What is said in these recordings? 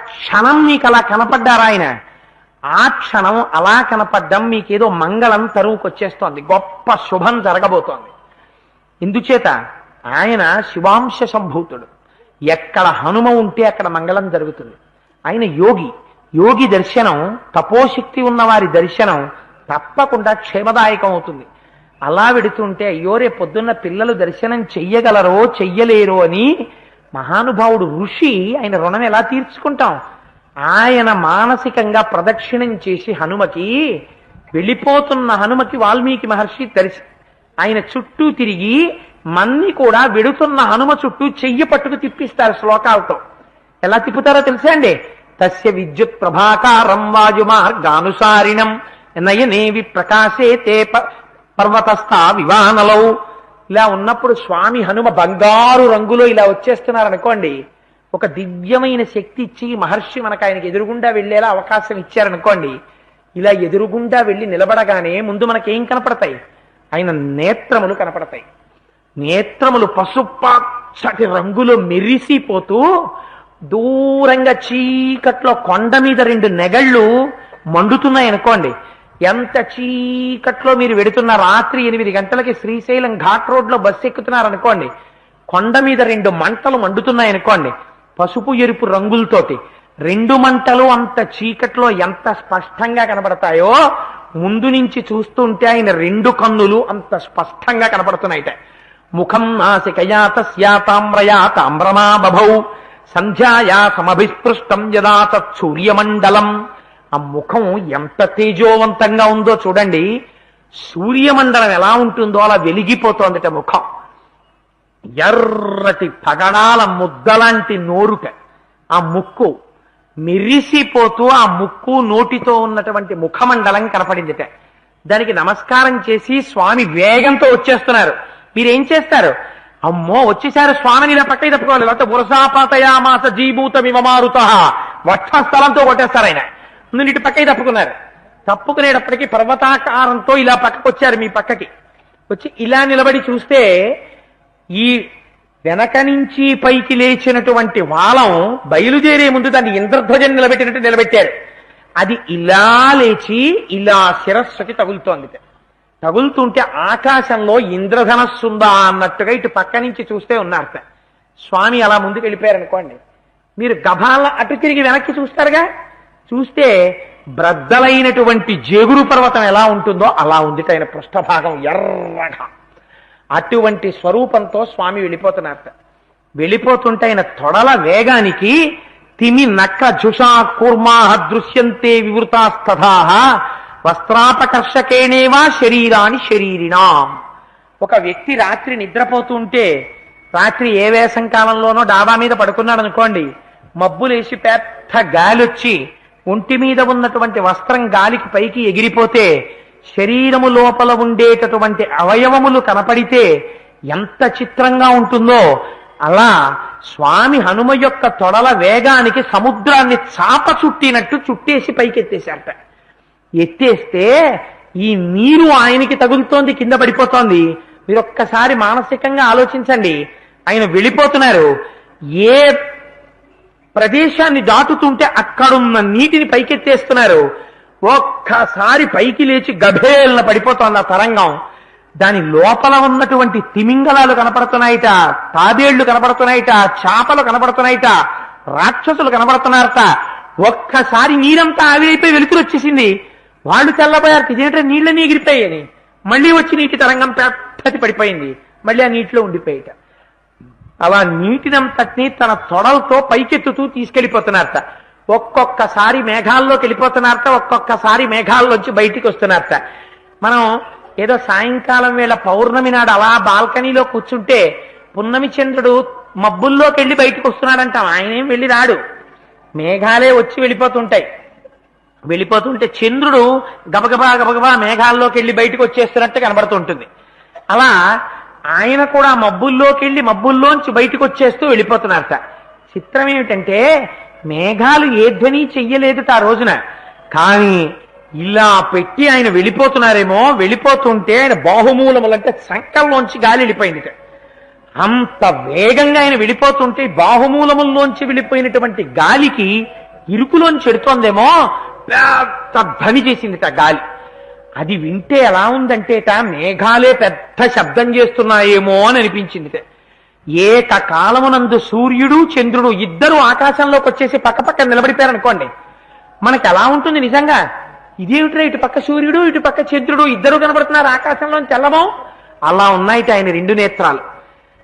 క్షణం మీకు అలా కనపడ్డారా ఆయన? ఆ క్షణం అలా కనపడ్డం మీకేదో మంగళం తరువుకొచ్చేస్తోంది, గొప్ప శుభం జరగబోతోంది. ఎందుచేత ఆయన శివాంశ సంభూతుడు. ఎక్కడ హనుమ ఉంటే అక్కడ మంగళం జరుగుతుంది. ఆయన యోగి. యోగి దర్శనం, తపోశక్తి ఉన్నవారి దర్శనం తప్పకుండా క్షేమదాయకం అవుతుంది. అలా వెడుతుంటే అయ్యో రేపు పొద్దున్న పిల్లలు దర్శనం చెయ్యగలరో చెయ్యలేరో అని మహానుభావుడు ఋషి, ఆయన రుణం ఎలా తీర్చుకుంటాం? ఆయన మానసికంగా ప్రదక్షిణం చేసి హనుమకి, వెళ్ళిపోతున్న హనుమకి వాల్మీకి మహర్షి ఆయన చుట్టూ తిరిగి మన్ని కూడా వెడుతున్న హనుమ చుట్టూ చెయ్యి పట్టుకు తిప్పిస్తారు శ్లోకాలతో. ఎలా తిప్పుతారో తెలుసా అండి? తస్య విద్యుత్ ప్రభాకారం వాయుమార్గానుసారిణం నయనేవి ప్రకాశే తే పర్వతస్థా వివానలౌ. ఇలా ఉన్నప్పుడు స్వామి హనుమ బంగారు రంగులో ఇలా వచ్చేస్తున్నారనుకోండి, ఒక దివ్యమైన శక్తి ఇచ్చి మహర్షి మనకు ఆయనకి ఎదురుగుండా వెళ్ళేలా అవకాశం ఇచ్చారనుకోండి, ఇలా ఎదురుగుండా వెళ్ళి నిలబడగానే ముందు మనకేం కనపడతాయి? ఆయన నేత్రములు కనపడతాయి. నేత్రములు పసుపచ్చటి రంగులో మెరిసిపోతూ, దూరంగా చీకట్లో కొండ మీద 2 నెగళ్ళు మండుతున్నాయి అనుకోండి. ఎంత చీకట్లో మీరు వెడుతున్న రాత్రి 8 గంటలకి శ్రీశైలం ఘాట్ రోడ్లో బస్సు ఎక్కుతున్నారనుకోండి, కొండ మీద 2 మంటలు మండుతున్నాయనుకోండి, పసుపు ఎరుపు రంగులతోటి 2 మంటలు అంత చీకట్లో ఎంత స్పష్టంగా కనబడతాయో, ముందు నుంచి చూస్తుంటే ఆయన 2 కన్నులు అంత స్పష్టంగా కనపడుతున్నాయిట. ముఖం నాసికయా తస్యా తామ్రయా తామ్రమా బభౌ సంధ్యాయా సమభిస్పృష్టం యదా తత్సూర్యమండలం. ఆ ముఖం ఎంత తేజోవంతంగా ఉందో చూడండి. సూర్యమండలం ఎలా ఉంటుందో అలా వెలిగిపోతోందట ముఖం. ఎర్రటి పగడాల ముద్దలాంటి నోరుక, ఆ ముక్కు మెరిసిపోతూ ఆ ముక్కు నోటితో ఉన్నటువంటి ముఖమండలం కనపడిందిట. దానికి నమస్కారం చేసి స్వామి వేగంతో వచ్చేస్తున్నారు. మీరేం చేస్తారు? అమ్మో వచ్చేసారు స్వామిని, ఇలా పక్కకి తప్పుకోవాలి, లేకపోతే వరుసాపాతయామాస జీభూత విమమారుత వక్షస్థలంతో కొట్టేస్తారు ఆయన. ముందు ఇటు పక్కకి తప్పుకున్నారు. తప్పుకునేటప్పటికీ పర్వతాకారంతో ఇలా పక్కకు వచ్చారు. మీ పక్కకి వచ్చి ఇలా నిలబడి చూస్తే ఈ వెనక నుంచి పైకి లేచినటువంటి వాలం బయలుదేరే ముందు దాన్ని ఇంద్రధ్వజం నిలబెట్టినట్టు నిలబెట్టారు. అది ఇలా లేచి ఇలా శిరస్సుకి తగులుతోంది. తగులుతుంటే ఆకాశంలో ఇంద్రధనస్సుందా అన్నట్టుగా ఇటు పక్క నుంచి చూస్తే ఉన్నారట. స్వామి అలా ముందుకు వెళ్ళిపోయారనుకోండి, మీరు గభాల అటు తిరిగి వెనక్కి చూస్తారుగా, చూస్తే బ్రద్దలైనటువంటి జేగురు పర్వతం ఎలా ఉంటుందో అలా ఉంది ఆయన పృష్ఠభాగం ఎర్రగా. అటువంటి స్వరూపంతో స్వామి వెళ్ళిపోతున్నారట. వెళ్ళిపోతుంటే ఆయన తొడల వేగానికి తిమి నక్క జుషా కూర్మా దృశ్యంతే వివృతాస్తథా వస్త్రాపకర్షకేణేవా శరీరాన్ని శరీరినా. ఒక వ్యక్తి రాత్రి నిద్రపోతుంటే, రాత్రి ఏ వేసం కాలంలోనో డాబా మీద పడుకున్నాడు అనుకోండి, మబ్బులేసి పెద్ద గాలి వచ్చి ఒంటి మీద ఉన్నటువంటి వస్త్రం గాలికి పైకి ఎగిరిపోతే శరీరము లోపల ఉండేటటువంటి అవయవములు కనపడితే ఎంత చిత్రంగా ఉంటుందో, అలా స్వామి హనుమ యొక్క తొడల వేగానికి సముద్రాన్ని చాప చుట్టినట్టు చుట్టేసి పైకి ఎత్తేశారట. ఎత్తేస్తే ఈ నీరు ఆయనకి తగులుతోంది, కింద పడిపోతోంది. మీరు ఒక్కసారి మానసికంగా ఆలోచించండి. ఆయన వెళ్ళిపోతున్నారు, ఏ ప్రదేశాన్ని దాటుతుంటే అక్కడున్న నీటిని పైకెత్తేస్తున్నారు. ఒక్కసారి పైకి లేచి గభేలన పడిపోతోంది ఆ తరంగం. దాని లోపల ఉన్నటువంటి తిమింగలాలు కనపడుతున్నాయిట, తాబేళ్లు కనపడుతున్నాయిట, చేపలు కనపడుతున్నాయిట, రాక్షసులు కనపడుతున్నారట. ఒక్కసారి నీరంతా ఆవిరైపోయి వెలుతురు వచ్చేసింది. వాళ్ళు తెల్లబోయారు, ఇదేంటే నీళ్ళని ఎగిరిపోయాయని. మళ్ళీ వచ్చి నీటి తరంగం పెద్దది పడిపోయింది, మళ్ళీ ఆ నీటిలో ఉండిపోయాట. అలా నీటినంతటినీ తన తొడలతో పైకెత్తుతూ తీసుకెళ్లిపోతున్నారట. ఒక్కొక్కసారి మేఘాల్లోకి వెళ్ళిపోతున్నారట, ఒక్కొక్కసారి మేఘాల్లోంచి బయటికి వస్తున్నారట. మనం ఏదో సాయంకాలం వేళ పౌర్ణమి నాడు అలా బాల్కనీలో కూర్చుంటే పున్నమి చంద్రుడు మబ్బుల్లోకి వెళ్ళి బయటికి వస్తున్నాడంటాం. ఆయనేం వెళ్ళి రాడు, మేఘాలే వచ్చి వెళ్ళిపోతుంటాయి. వెళ్ళిపోతుంటే చంద్రుడు గబగబా గబగబా మేఘాల్లోకి వెళ్ళి బయటకు వచ్చేస్తున్నట్టు కనబడుతుంటుంది. అలా ఆయన కూడా మబ్బుల్లోకి వెళ్ళి మబ్బుల్లోంచి బయటకు వచ్చేస్తూ వెళ్ళిపోతున్నారట. చిత్రం ఏమిటంటే మేఘాలు ఏ ధ్వని చెయ్యలేదుట ఆ రోజున. కానీ ఇలా పెట్టి ఆయన వెళ్ళిపోతున్నారేమో, వెళ్ళిపోతుంటే ఆయన బాహుమూలములంటే సంకల్లోంచి గాలి వెళ్ళిపోయింది. అంత వేగంగా ఆయన వెళ్ళిపోతుంటే బాహుమూలముల్లోంచి వెళ్ళిపోయినటువంటి గాలికి ఇరుకులోంచి ఎడుతోందేమో, పెద్ద ధ్వని చేసిందిట గాలి. అది వింటే ఎలా ఉందంటేట మేఘాలే పెద్ద శబ్దం చేస్తున్నాయేమో అని అనిపించిందిట. ఏకకాలమునందు సూర్యుడు చంద్రుడు ఇద్దరు ఆకాశంలోకి వచ్చేసి పక్క నిలబడిపోయారనుకోండి, మనకి ఎలా ఉంటుంది నిజంగా? ఇదేమిట్రా, ఇటు పక్క సూర్యుడు ఇటు పక్క చంద్రుడు ఇద్దరు కనబడుతున్నారు ఆకాశంలో తెల్లమో. అలా ఉన్నాయిట ఆయన రెండు నేత్రాలు.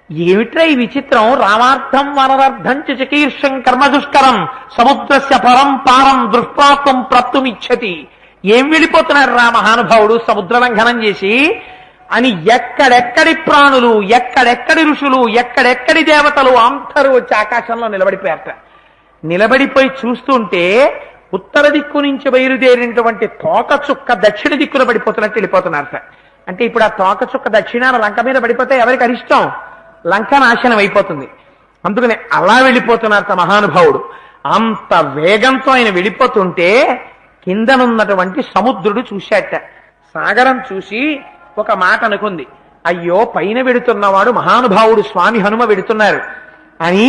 ఏమిట్రా ఈ విచిత్రం? రామార్థం వనరార్థం చకీర్షం కర్మదుష్కరం సముద్రస్య పరంపారం దృష్టాత్వం ప్రాప్తుమిచ్చతి. ఏం వెళ్ళిపోతున్నారు రా మహానుభావుడు సముద్ర లంఘనం చేసి అని ఎక్కడెక్కడి ప్రాణులు, ఎక్కడెక్కడి ఋషులు, ఎక్కడెక్కడి దేవతలు అందరూ వచ్చి ఆకాశంలో నిలబడిపోయారట. నిలబడిపోయి చూస్తుంటే ఉత్తర దిక్కు నుంచి బయలుదేరినటువంటి తోక చుక్క దక్షిణ దిక్కున పడిపోతున్నట్టు వెళ్ళిపోతున్నారట. అంటే ఇప్పుడు ఆ తోక చుక్క దక్షిణాన లంక మీద పడిపోతే ఎవరికి అరిష్టం? లంక నాశనం అయిపోతుంది. అందుకని అలా వెళ్ళిపోతున్నారట మహానుభావుడు. అంత వేగంతో ఆయన వెళ్ళిపోతుంటే కిందనున్నటువంటి సముద్రుడు చూశాట. సాగరం చూసి ఒక మాట అనుకుంది, అయ్యో పైన వెడుతున్నవాడు మహానుభావుడు స్వామి హనుమ వెడుతున్నారు అని.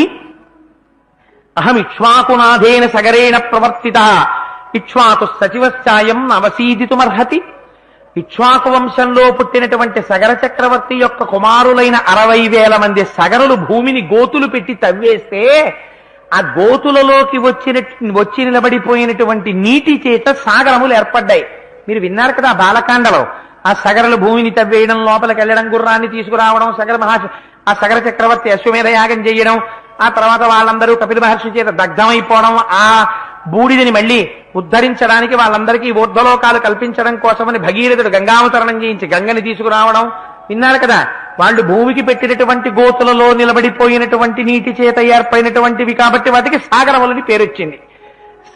అహం ఇక్ష్వాకునాథేన సగరేణ ప్రవర్తిత ఇక్ష్వాకు సచివశ్చాయం నవసీదితుమర్హతి. ఇక్ష్వాకు వంశంలో పుట్టినటువంటి సగర చక్రవర్తి యొక్క కుమారులైన 60,000 మంది సగరులు భూమిని గోతులు పెట్టి తవ్వేస్తే ఆ గోతులలోకి వచ్చి నిలబడిపోయినటువంటి నీటి చేత సాగరములు ఏర్పడ్డాయి. మీరు విన్నారు కదా బాలకాండలో. ఆ సగరలు భూమిని తవ్వేయడం, లోపలికి వెళ్ళడం, గుర్రాన్ని తీసుకురావడం, ఆ సగర చక్రవర్తి అశ్వమేధ యాగం చేయడం, ఆ తర్వాత వాళ్ళందరూ కపిల మహర్షి చేత దగ్ధమైపోవడం, ఆ బూడిదని మళ్ళీ ఉద్ధరించడానికి వాళ్ళందరికీ ఊర్ధ్వలోకాలు కల్పించడం కోసమని భగీరథుడు గంగావతరణం చేయించి గంగని తీసుకురావడం విన్నారు కదా. వాళ్ళు భూమికి పెట్టినటువంటి గోతులలో నిలబడిపోయినటువంటి నీటి చేత ఏర్పడినటువంటివి కాబట్టి వాటికి సాగరములని పేరొచ్చింది.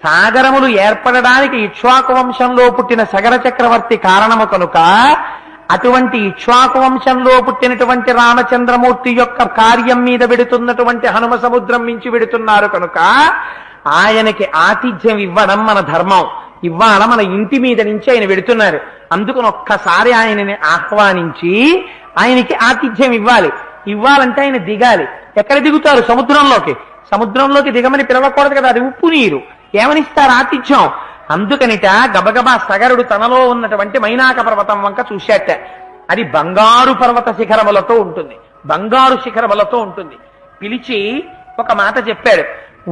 సాగరములు ఏర్పడడానికి ఇక్ష్వాకు వంశంలో పుట్టిన సగర చక్రవర్తి కారణము కనుక అటువంటి ఇక్ష్వాకు వంశంలో పుట్టినటువంటి రామచంద్రమూర్తి యొక్క కార్యం మీద వెడుతున్నటువంటి హనుమ సముద్రం మించి వెడుతున్నారు కనుక ఆయనకి ఆతిథ్యం ఇవ్వడం మన ధర్మం. ఇవాళ మన ఇంటి మీద నుంచి ఆయన వెడుతున్నారు. అందుకని ఒక్కసారి ఆయనని ఆహ్వానించి ఆయనకి ఆతిథ్యం ఇవ్వాలి. ఇవ్వాలంటే ఆయన దిగాలి. ఎక్కడ దిగుతారు? సముద్రంలోకి. సముద్రంలోకి దిగమని పిలవకూడదు కదా, అది ఉప్పు నీరు. ఏమనిస్తారు? ఆతిథ్యం. అందుకనిట గబగబా సగరుడు తనలో ఉన్నటువంటి మైనాక పర్వతం వంక చూశాట. అది బంగారు పర్వత శిఖరములతో ఉంటుంది, బంగారు శిఖరములతో ఉంటుంది. పిలిచి ఒక మాట చెప్పాడు,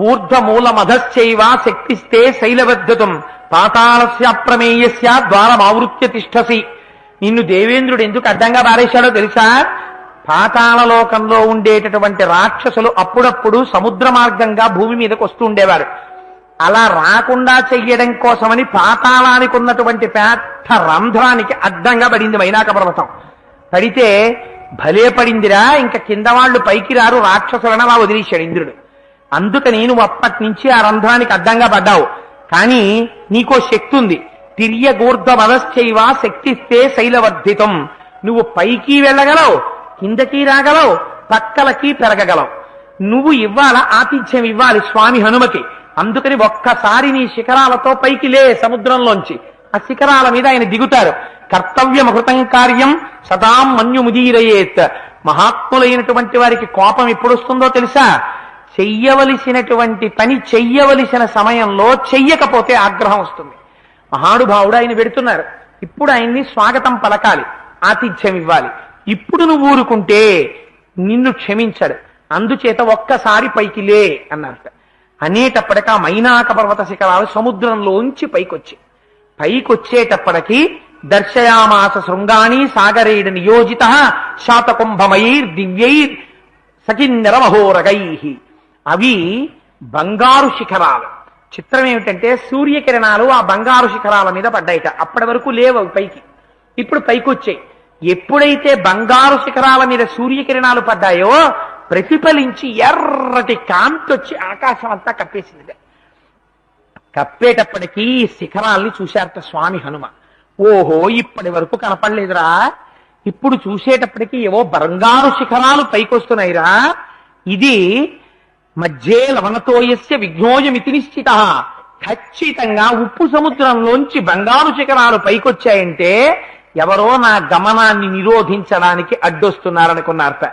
ఊర్ధ్వమూల మధశ్చైవ శక్తిస్తే శైలవద్ధతం పాతాళస్య ప్రమేయస్య ద్వారమావృత్య తిష్టసి. నిన్ను దేవేంద్రుడు ఎందుకు అడ్డంగా పారేశాడో తెలుసా? పాతాళలోకంలో ఉండేటటువంటి రాక్షసులు అప్పుడప్పుడు సముద్ర మార్గంగా భూమి మీదకి వస్తూ ఉండేవారు. అలా రాకుండా చెయ్యడం కోసమని పాతాళానికి ఉన్నటువంటి పెద్ద రంధ్రానికి అడ్డంగా పడింది మైనాక పర్వతం. పడితే భలే పడిందిరా, ఇంకా కింద వాళ్ళు పైకి రారు రాక్షసులను అలా వదిలేశాడు ఇంద్రుడు. అందుకని నువ్వు అప్పటి నుంచి ఆ రంధ్రానికి అడ్డంగా పడ్డావు. కానీ నీకో శక్తి ఉంది. తిర్యగూర్ధ మదశ్చైవ శక్తిస్తే శైలవర్ధితం. నువ్వు పైకి వెళ్ళగలవు, కిందకి రాగలవు, పక్కలకి పెరగగలవు. నువ్వు ఇవ్వాల ఆతిథ్యం ఇవ్వాలి స్వామి హనుమకి. అందుకని ఒక్కసారి నీ శిఖరాలతో పైకి లే సముద్రంలోంచి. ఆ శిఖరాల మీద ఆయన దిగుతారు. కర్తవ్యమృతం కార్యం సదాం మన్యుముదీరయేత్. మహాత్ములైనటువంటి వారికి కోపం ఎప్పుడు వస్తుందో తెలుసా? చెయ్యవలసినటువంటి పని చెయ్యవలసిన సమయంలో చెయ్యకపోతే ఆగ్రహం వస్తుంది. మహానుభావుడు ఆయన పెడుతున్నారు. ఇప్పుడు ఆయన్ని స్వాగతం పలకాలి, ఆతిథ్యం ఇవ్వాలి. ఇప్పుడు నువ్వు ఊరుకుంటే నిన్ను క్షమించడు. అందుచేత ఒక్కసారి పైకి లే అన్నారట. అనేటప్పటికీ ఆ మైనాక పర్వత శిఖరాలు సముద్రంలోంచి పైకొచ్చేటప్పటికి దర్శయామాస శృంగాణి సాగరేణ నియోజిత శాతకుంభమయైర్ దివ్యైర్ సకిన్నర మహోరగై. అవి బంగారు శిఖరాలు. చిత్రం ఏమిటంటే సూర్యకిరణాలు ఆ బంగారు శిఖరాల మీద పడ్డాయిట. అప్పటి వరకు లేవు అవి పైకి, ఇప్పుడు పైకొచ్చాయి. ఎప్పుడైతే బంగారు శిఖరాల మీద సూర్యకిరణాలు పడ్డాయో ప్రతిఫలించి ఎర్రటి కాంతి వచ్చి ఆకాశం అంతా కప్పేసింది. కప్పేటప్పటికీ శిఖరాల్ని చూశారట స్వామి హనుమ. ఓహో, ఇప్పటి వరకు కనపడలేదురా, ఇప్పుడు చూసేటప్పటికీ ఏవో బంగారు శిఖరాలు పైకొస్తున్నాయిరా. ఇది మధ్యే లవణతోయస్య విఘ్నోయమితి నిశ్చిత. ఖచ్చితంగా ఉప్పు సముద్రంలోంచి బంగారు శిఖరాలు పైకొచ్చాయంటే ఎవరో నా గమనాన్ని నిరోధించడానికి అడ్డొస్తున్నారనుకున్నారట.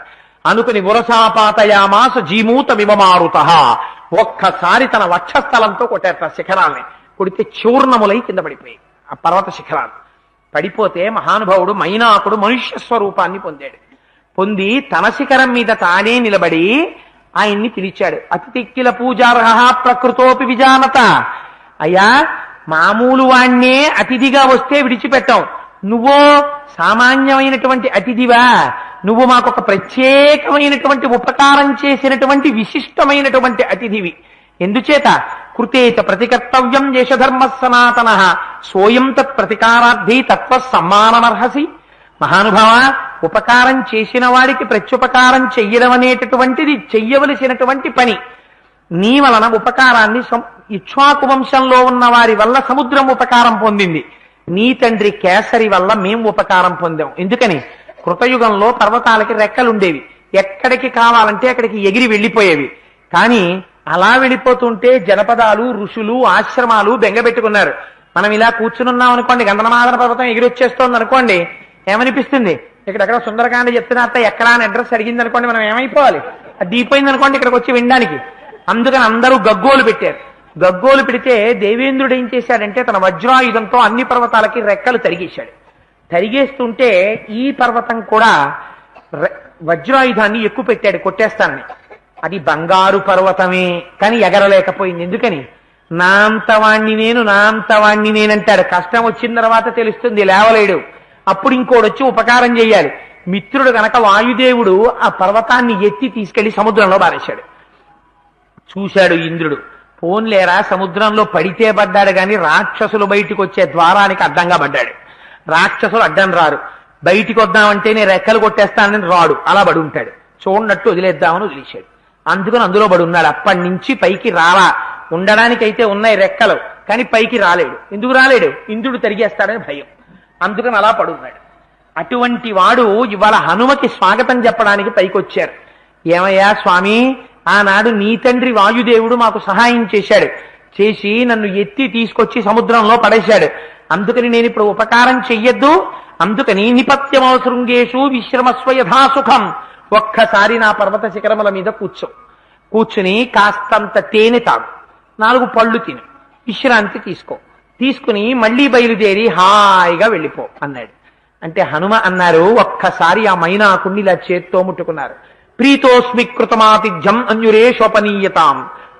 అనుకుని ఉరసాపాతయామాస జీమూత విమమారుత. ఒక్కసారి తన వక్షస్థలంతో కొట్టారట శిఖరాల్ని. కొడితే చూర్ణములై కింద పడిపోయి ఆ పర్వత శిఖరాలు. పడిపోతే మహానుభావుడు మైనాకుడు మనుష్య స్వరూపాన్ని పొందాడు. పొంది తన శిఖరం మీద తానే నిలబడి ఆయన్ని పిలిచాడు. అతిథిక్కిల పూజార్హ ప్రకృతోపి విజానత. అయ్యా, మామూలు వాణ్ణే అతిథిగా వస్తే విడిచిపెట్టాం, నువ్వో సామాన్యమైనటువంటి అతిథివా? నువ్వు మాకొక ప్రత్యేకమైనటువంటి ఉపకారం చేసినటువంటి విశిష్టమైనటువంటి అతిథివి. ఎందుచేత కృతేచ ప్రతికర్తవ్యం యశధర్మ సనాతన సోయం తత్ ప్రతికారార్థి తత్వ సమ్మానమర్హసి. మహానుభావ, ఉపకారం చేసిన వాడికి ప్రత్యుపకారం చెయ్యడం అనేటటువంటిది చెయ్యవలసినటువంటి పని. నీ వలన ఉపకారాన్ని ఇక్ష్వాకు వంశంలో ఉన్న వారి వల్ల సముద్రం ఉపకారం పొందింది. నీ తండ్రి కేసరి వల్ల మేము ఉపకారం పొందాం. ఎందుకని? కృతయుగంలో పర్వతాలకి రెక్కలుండేవి, ఎక్కడికి కావాలంటే అక్కడికి ఎగిరి వెళ్ళిపోయేవి. కానీ అలా వెళ్ళిపోతుంటే జనపదాలు, ఋషులు, ఆశ్రమాలు బెంగపెట్టుకున్నారు. మనం ఇలా కూర్చునున్నాం అనుకోండి, గంధమాదన పర్వతం ఎగిరొచ్చేస్తోంది అనుకోండి, ఏమనిపిస్తుంది? ఇక్కడెక్కడ సుందరకాండ చెప్తున్నట్ట ఎక్కడా అని అడ్రస్ అడిగింది అనుకోండి, మనం ఏమైపోవాలి? అది దీపోయింది అనుకోండి ఇక్కడికి వచ్చి వినడానికి. అందుకని అందరూ గగ్గోలు పెట్టారు. గగ్గోలు పెడితే దేవేంద్రుడు ఏం చేశాడంటే తన వజ్రాయుధంతో అన్ని పర్వతాలకి రెక్కలు తరిగేశాడు. తరిగేస్తుంటే ఈ పర్వతం కూడా వజ్రాయుధాన్ని ఎక్కువ పెట్టాడు కొట్టేస్తానని. అది బంగారు పర్వతమే, కానీ ఎగరలేకపోయింది. ఎందుకని? నా అంతవాణ్ణి నేనంటాడు. కష్టం వచ్చిన తర్వాత తెలుస్తుంది, లేవలేడు. అప్పుడు ఇంకోడొచ్చి ఉపకారం చెయ్యాలి. మిత్రుడు గనక వాయుదేవుడు ఆ పర్వతాన్ని ఎత్తి తీసుకెళ్లి సముద్రంలో బారేశాడు. చూశాడు ఇంద్రుడు, పోన్లేరా సముద్రంలో పడితే పడ్డాడు గాని రాక్షసులు బయటికి వచ్చే ద్వారానికి అడ్డంగా పడ్డాడు. రాక్షసులు అడ్డం రారు, బయటికి వద్దామంటే నేను రెక్కలు కొట్టేస్తానని రాడు, అలా పడి ఉంటాడు. చూడనట్టు వదిలేద్దామని వదిలేశాడు. అందుకని అందులో పడి ఉన్నాడు. అప్పటి నుంచి పైకి రాలా. ఉండడానికైతే ఉన్నాయి రెక్కలు, కానీ పైకి రాలేడు. ఎందుకు రాలేడు? ఇంద్రుడు తరిగేస్తాడని భయం. అందుకని అలా పడున్నాడు. అటువంటి వాడు ఇవాళ హనుమకి స్వాగతం చెప్పడానికి పైకి వచ్చారు. ఏమయ్యా స్వామి, ఆనాడు నీ తండ్రి వాయుదేవుడు మాకు సహాయం చేశాడు, చేసి నన్ను ఎత్తి తీసుకొచ్చి సముద్రంలో పడేశాడు. అందుకని నేను ఇప్పుడు ఉపకారం చెయ్యొద్దు. అందుకని నిపత్యమో శృంగేషు విశ్రమస్వ యథాసుఖం. ఒక్కసారి నా పర్వత శిఖరముల మీద కూర్చుని కాస్తంత తేనె తాగు, 4 పళ్ళు తిను, విశ్రాంతి తీసుకుని మళ్లీ బయలుదేరి హాయిగా వెళ్ళిపో అన్నాడు. అంటే హనుమ అన్నారు, ఒక్కసారి ఆ మైనాకుణ్ణి ఇలా చేత్తో ముట్టుకున్నారు. ప్రీతోస్మి కృతమాతిథ్యం అన్యురేషోపనీయతాం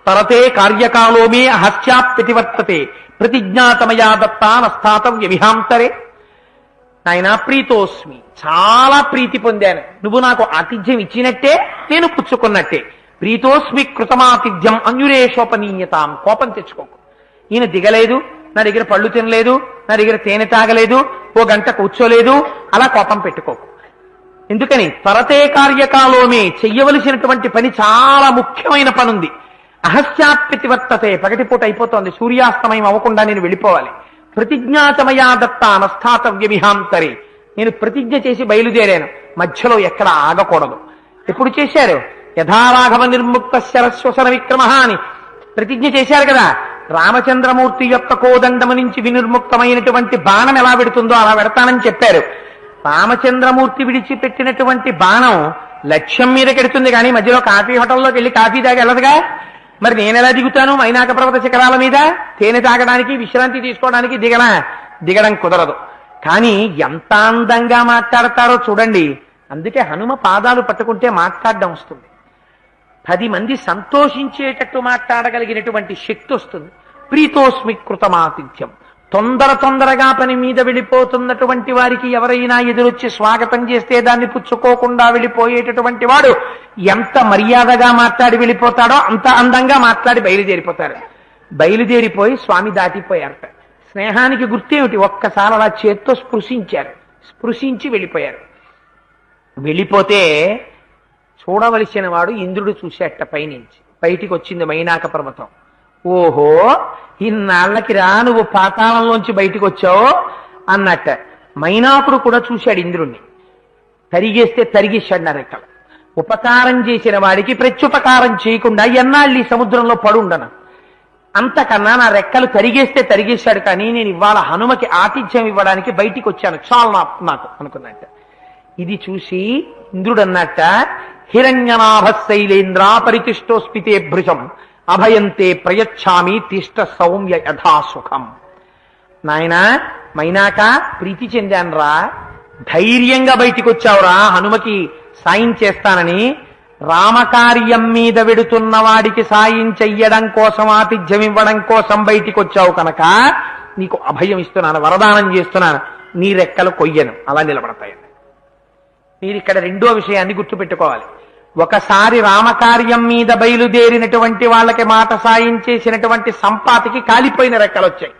తరతే కార్యకాలో మే హస్యాప్యతివర్తతే ప్రతిజ్ఞాతమయా దత్తానస్థాతవ్య విహాంతరే. నాయన ప్రీతోస్మి, చాలా ప్రీతి పొందాను. నువ్వు నాకు ఆతిథ్యం ఇచ్చినట్టే, నేను పుచ్చుకున్నట్టే. ప్రీతోస్మి కృతమాతిథ్యం అన్యురేషోపనీయతాం. కోపం తెచ్చుకోకు. ఈయన దిగలేదు, నా దగ్గర పళ్ళు తినలేదు, నా దగ్గర తేనె తాగలేదు, ఓ గంట కూర్చోలేదు, అలా కోపం పెట్టుకోకు. ఎందుకని? త్వరతే కార్యకాలోమే, చెయ్యవలసినటువంటి పని చాలా ముఖ్యమైన పనుంది. అహస్యాప్యతివర్తతే, పగటిపూట అయిపోతోంది, సూర్యాస్తమయం అవ్వకుండా నేను వెళ్ళిపోవాలి. ప్రతిజ్ఞాతమయా దత్త నస్థాతవ్య విహాంతరే, నేను ప్రతిజ్ఞ చేసి బయలుదేరాను, మధ్యలో ఎక్కడ ఆగకూడదు. ఎప్పుడు చేశారు? యథారాఘవ నిర్ముక్త శరశ్వసన విక్రమ అని ప్రతిజ్ఞ చేశారు కదా. రామచంద్రమూర్తి యొక్క కోదండము నుంచి వినిర్ముక్తమైనటువంటి బాణం ఎలా పెడుతుందో అలా పెడతానని చెప్పారు. రామచంద్రమూర్తి విడిచిపెట్టినటువంటి బాణం లక్ష్యం మీద కెడుతుంది, కానీ మధ్యలో కాఫీ హోటల్లోకి వెళ్ళి కాఫీ తాగి వెళ్ళదుగా. మరి నేనెలా దిగుతాను మైనాక పర్వత శిఖరాల మీద? తేనె తాగడానికి, విశ్రాంతి తీసుకోవడానికి దిగడం కుదరదు. కానీ ఎంత అందంగా మాట్లాడతారో చూడండి. అందుకే హనుమ పాదాలు పట్టుకుంటే మాట్లాడడం వస్తుంది. 10 మంది సంతోషించేటట్టు మాట్లాడగలిగినటువంటి శక్తి వస్తుంది. ప్రీతోస్మి కృతమాతిథ్యం, తొందరగా పని మీద వెళ్ళిపోతున్నటువంటి వారికి ఎవరైనా ఎదురొచ్చి స్వాగతం చేస్తే దాన్ని పుచ్చుకోకుండా వెళ్ళిపోయేటటువంటి వాడు ఎంత మర్యాదగా మాట్లాడి వెళ్ళిపోతాడో అంత అందంగా మాట్లాడి బయలుదేరిపోతారు. బయలుదేరిపోయి స్వామి దాటిపోయారట. స్నేహానికి గుర్తేమిటి? ఒక్కసారి అలా చేత్తో స్పృశించి వెళ్ళిపోయారు. వెళ్ళిపోతే చూడవలసిన వాడు ఇంద్రుడు చూసేట పైనుంచి. బయటికి వచ్చింది మైనాక పర్వతం. ఓహో, ఇన్నాళ్ళకి రా నువ్వు పాతాళంలోంచి బయటికి వచ్చావు అన్నట్ట. మైనాకుడు కూడా చూశాడు ఇంద్రుణ్ణి. తరిగేశాడు నా రెక్కలు. ఉపకారం చేసిన వాడికి ప్రత్యుపకారం చేయకుండా ఎన్నాళ్ళు ఈ సముద్రంలో పడుండను. అంతకన్నా నా రెక్కలు తరిగేశాడు, కానీ నేను ఇవాళ హనుమకి ఆతిథ్యం ఇవ్వడానికి బయటికి వచ్చాను, చాలు నాకు అనుకున్నట్ట. ఇది చూసి ఇంద్రుడు అన్నట్ట, హిరణ్యనాభశైలేంద్ర పరితిష్టోస్మితే భృశం అభయంతే ప్రయచ్ఛామి తిష్ట సౌమ్య యథాసుఖం. నాయనా మైనాక ప్రీతి చెందాన్రా, ధైర్యంగా బయటికి వచ్చావురా, హనుమకి సాయం చేస్తానని. రామకార్యం మీద వెడుతున్న వాడికి సాయం చెయ్యడం కోసం, ఆతిథ్యం ఇవ్వడం కోసం బయటికి వచ్చావు కనుక నీకు అభయం ఇస్తున్నాను, వరదానం చేస్తున్నాను, నీ రెక్కలు కొయ్యను, అలా నిలబడతాయండి. మీరు ఇక్కడ రెండో విషయాన్ని గుర్తుపెట్టుకోవాలి. ఒకసారి రామకార్యం మీద బయలుదేరినటువంటి వాళ్ళకి మాట సాయం చేసినటువంటి సంపాతికి కాలిపోయిన రెక్కలు వచ్చాయి.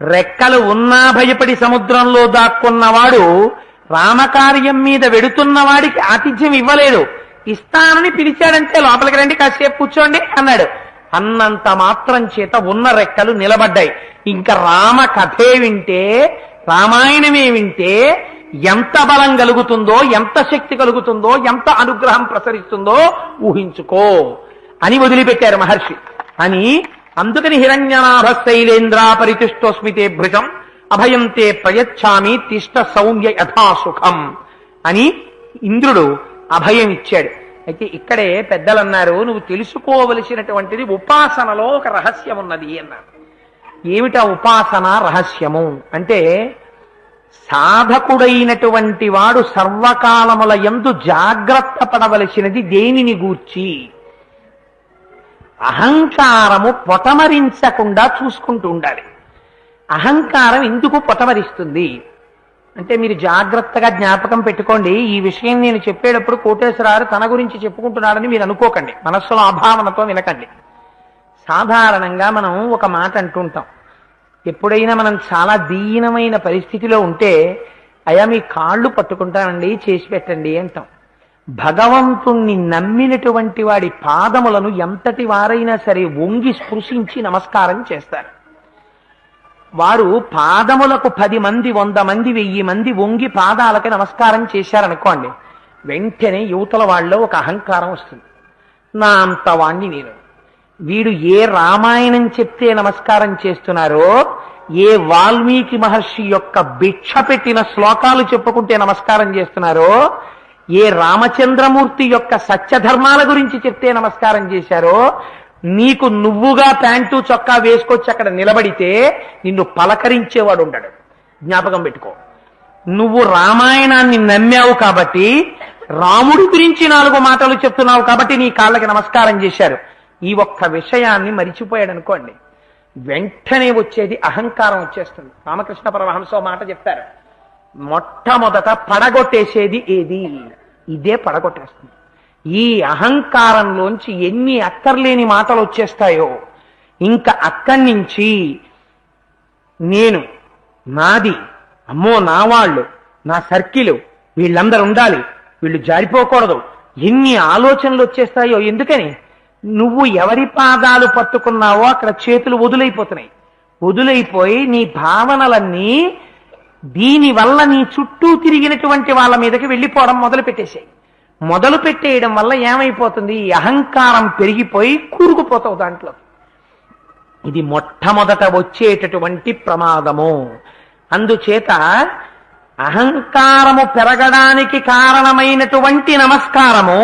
రెక్కలు ఉన్నా భయపడి సముద్రంలో దాక్కున్నవాడు రామకార్యం మీద వెడుతున్న వాడికి ఆతిథ్యం ఇవ్వలేదు. ఇస్తానని పిలిచాడంటే లోపలికి రండి కాసేపు కూర్చోండి అన్నాడు. అన్నంత మాత్రం చేత ఉన్న రెక్కలు నిలబడ్డాయి. ఇంకా రామ కథే వింటే, రామాయణమే వింటే ఎంత బలం కలుగుతుందో, ఎంత శక్తి కలుగుతుందో, ఎంత అనుగ్రహం ప్రసరిస్తుందో ఊహించుకో అని వదిలిపెట్టారు మహర్షి. అని అందుకని హిరణ్యనాభశైలేంద్ర పరితిష్టోస్మితే భృశం అభయంతే ప్రయచ్ఛామి తిష్ట సౌమ్య యథాసుఖం అని ఇంద్రుడు అభయం ఇచ్చాడు. అయితే ఇక్కడే పెద్దలన్నారు, నువ్వు తెలుసుకోవలసినటువంటిది ఉపాసనలో ఒక రహస్యం ఉన్నది అన్నారు. ఏమిటా ఉపాసన రహస్యము అంటే, సాధకుడైనటువంటి వాడు సర్వకాలముల యందు జాగ్రత్త పడవలసినది దేనిని గూర్చి? అహంకారము పొటమరించకుండా చూసుకుంటూ ఉండాలి. అహంకారం ఎందుకు పొటమరిస్తుంది అంటే, మీరు జాగ్రత్తగా జ్ఞాపకం పెట్టుకోండి. ఈ విషయం నేను చెప్పేటప్పుడు కోటేశ్వరారు తన గురించి చెప్పుకుంటున్నాడని మీరు అనుకోకండి, మనస్సులో అభావనతో వినకండి. సాధారణంగా మనం ఒక మాట అంటుంటాం, ఎప్పుడైనా మనం చాలా దీనమైన పరిస్థితిలో ఉంటే, అయ్యా మీ కాళ్ళు పట్టుకుంటానండి చేసి పెట్టండి అంటాం. భగవంతుణ్ణి నమ్మినటువంటి వాడి పాదములను ఎంతటి వారైనా సరే వంగి స్పృశించి నమస్కారం చేస్తారు. వారు పాదములకు 10 మంది 100 మంది 1000 మంది వంగి పాదాలకి నమస్కారం చేశారనుకోండి, వెంటనే యువతల వాళ్ళలో ఒక అహంకారం వస్తుంది. నా అంత వాణ్ణి నేను, వీడు ఏ రామాయణం చెప్తే నమస్కారం చేస్తున్నారో, ఏ వాల్మీకి మహర్షి యొక్క భిక్ష పెట్టిన శ్లోకాలు చెప్పుకుంటే నమస్కారం చేస్తున్నారో, ఏ రామచంద్రమూర్తి యొక్క సత్యధర్మాల గురించి చెప్తే నమస్కారం చేశారో, నీకు నువ్వుగా ప్యాంటు చొక్కా వేసుకొచ్చి అక్కడ నిలబడితే నిన్ను పలకరించేవాడు ఉండడు. జ్ఞాపకం పెట్టుకో. నువ్వు రామాయణాన్ని నమ్మావు కాబట్టి, రాముడి గురించి 4 మాటలు చెప్తున్నావు కాబట్టి నీ కాళ్ళకి నమస్కారం చేశారు. ఈ ఒక్క విషయాన్ని మరిచిపోయాడు అనుకోండి, వెంటనే వచ్చేది అహంకారం వచ్చేస్తుంది. రామకృష్ణ పరమహంస మాట చెప్తారు, మొట్టమొదట పడగొట్టేసేది ఏది? ఇదే పడగొట్టేస్తుంది. ఈ అహంకారంలోంచి ఎన్ని అక్కర్లేని మాటలు వచ్చేస్తాయో, ఇంకా అక్కడి నుంచి నేను, నాది, అమ్మో నా వాళ్ళు, నా సర్కిలు, వీళ్ళందరూ ఉండాలి, వీళ్ళు జారిపోకూడదు, ఎన్ని ఆలోచనలు వచ్చేస్తాయో. ఎందుకని? నువ్వు ఎవరి పాదాలు పట్టుకున్నావో అక్కడ చేతులు వదులైపోతున్నాయి. వదులైపోయి నీ భావనలన్నీ దీనివల్ల నీ చుట్టూ తిరిగినటువంటి వాళ్ళ మీదకి వెళ్ళిపోవడం మొదలు పెట్టేశాయి. మొదలు పెట్టేయడం వల్ల ఏమైపోతుంది? ఈ అహంకారం పెరిగిపోయి కూరుకుపోతావు దాంట్లో. ఇది మొట్టమొదట వచ్చేటటువంటి ప్రమాదము. అందుచేత అహంకారము పెరగడానికి కారణమైనటువంటి నమస్కారము,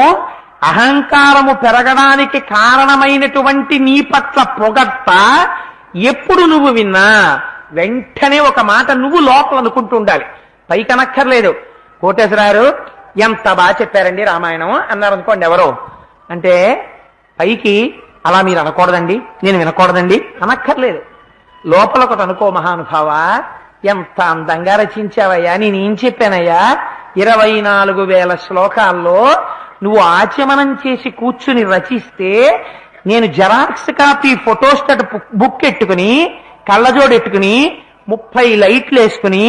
అహంకారము పెరగడానికి కారణమైనటువంటి నీ పట్ల పొగడ్త ఎప్పుడు నువ్వు విన్నా వెంటనే ఒక మాట నువ్వు లోపల అనుకుంటూ ఉండాలి, పైకనక్కర్లేదు. కోటేశ్వరారు ఎంత బాగా చెప్పారండి రామాయణం అన్నారు అనుకోండి ఎవరో, అంటే పైకి అలా మీరు అనకూడదండి, నేను వినకూడదండి అనక్కర్లేదు. లోపల ఒకటి అనుకో, మహానుభావ ఎంత అందంగా రచించావయ్యా, నేనేం చెప్పానయ్యా, 24,000 శ్లోకాల్లో నువ్వు ఆచమనం చేసి కూర్చుని రచిస్తే, నేను జెరాక్స్ కాపీ ఫోటోస్టాట్ బుక్ ఎట్టుకుని కళ్ళజోడెట్టుకుని 30 లైట్లు వేసుకుని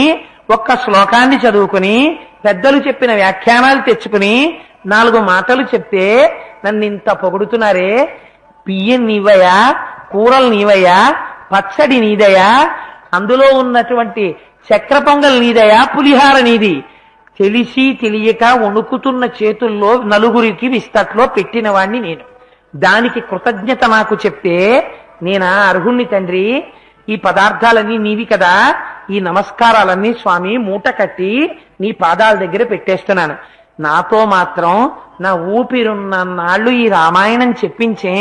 ఒక్క శ్లోకాన్ని చదువుకుని పెద్దలు చెప్పిన వ్యాఖ్యానాలు తెచ్చుకుని 4 మాటలు చెప్తే నన్ను ఇంత పొగుడుతున్నారే, బియ్యం నీవయ్యా, కూరలు నీవయ్యా, పచ్చడి నీదయా, అందులో ఉన్నటువంటి చక్ర పొంగల్ నీదయా, పులిహార నీది, తెలిసి తెలియక వణుకుతున్న చేతుల్లో నలుగురికి విస్తట్లో పెట్టిన వాణ్ణి నేను, దానికి కృతజ్ఞత నాకు చెప్తే నేనా అర్హుణ్ణి తండ్రి? ఈ పదార్థాలన్నీ నీవి కదా, ఈ నమస్కారాలన్నీ స్వామి మూట కట్టి నీ పాదాల దగ్గర పెట్టేస్తున్నాను. నాతో మాత్రం నా ఊపిరున్న నాళ్ళు ఈ రామాయణం చెప్పించే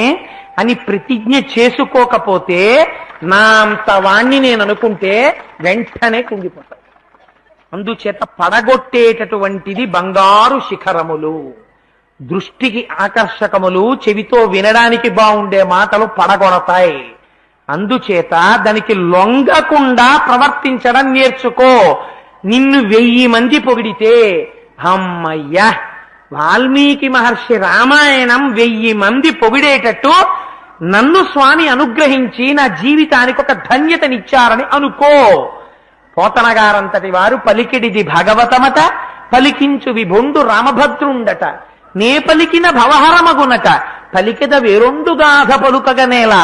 అని ప్రతిజ్ఞ చేసుకోకపోతే నా అంత వాణ్ణి నేను అనుకుంటే వెంటనే కుంగిపోతాను. అందుచేత పడగొట్టేటటువంటిది బంగారు శిఖరములు, దృష్టికి ఆకర్షకములు, చెవితో వినడానికి బాగుండే మాటలు పడగొడతాయి. అందుచేత దానికి లొంగకుండా ప్రవర్తించడం నేర్చుకో. నిన్ను 1000 మంది పొగిడితే అమ్మయ్యా వాల్మీకి మహర్షి రామాయణం 1000 మంది పొగిడేటట్టు నన్ను స్వామి అనుగ్రహించి నా జీవితానికి ఒక ధన్యతనిచ్చారని అనుకో. పోతనగారంతటి వారు పలికిడిది భాగవతమట, పలికించు విభుండు రామభద్రుండట, నే పలికిన భవహరమగునట, పలికెద వేరొండుగాథ పలుకగనేలా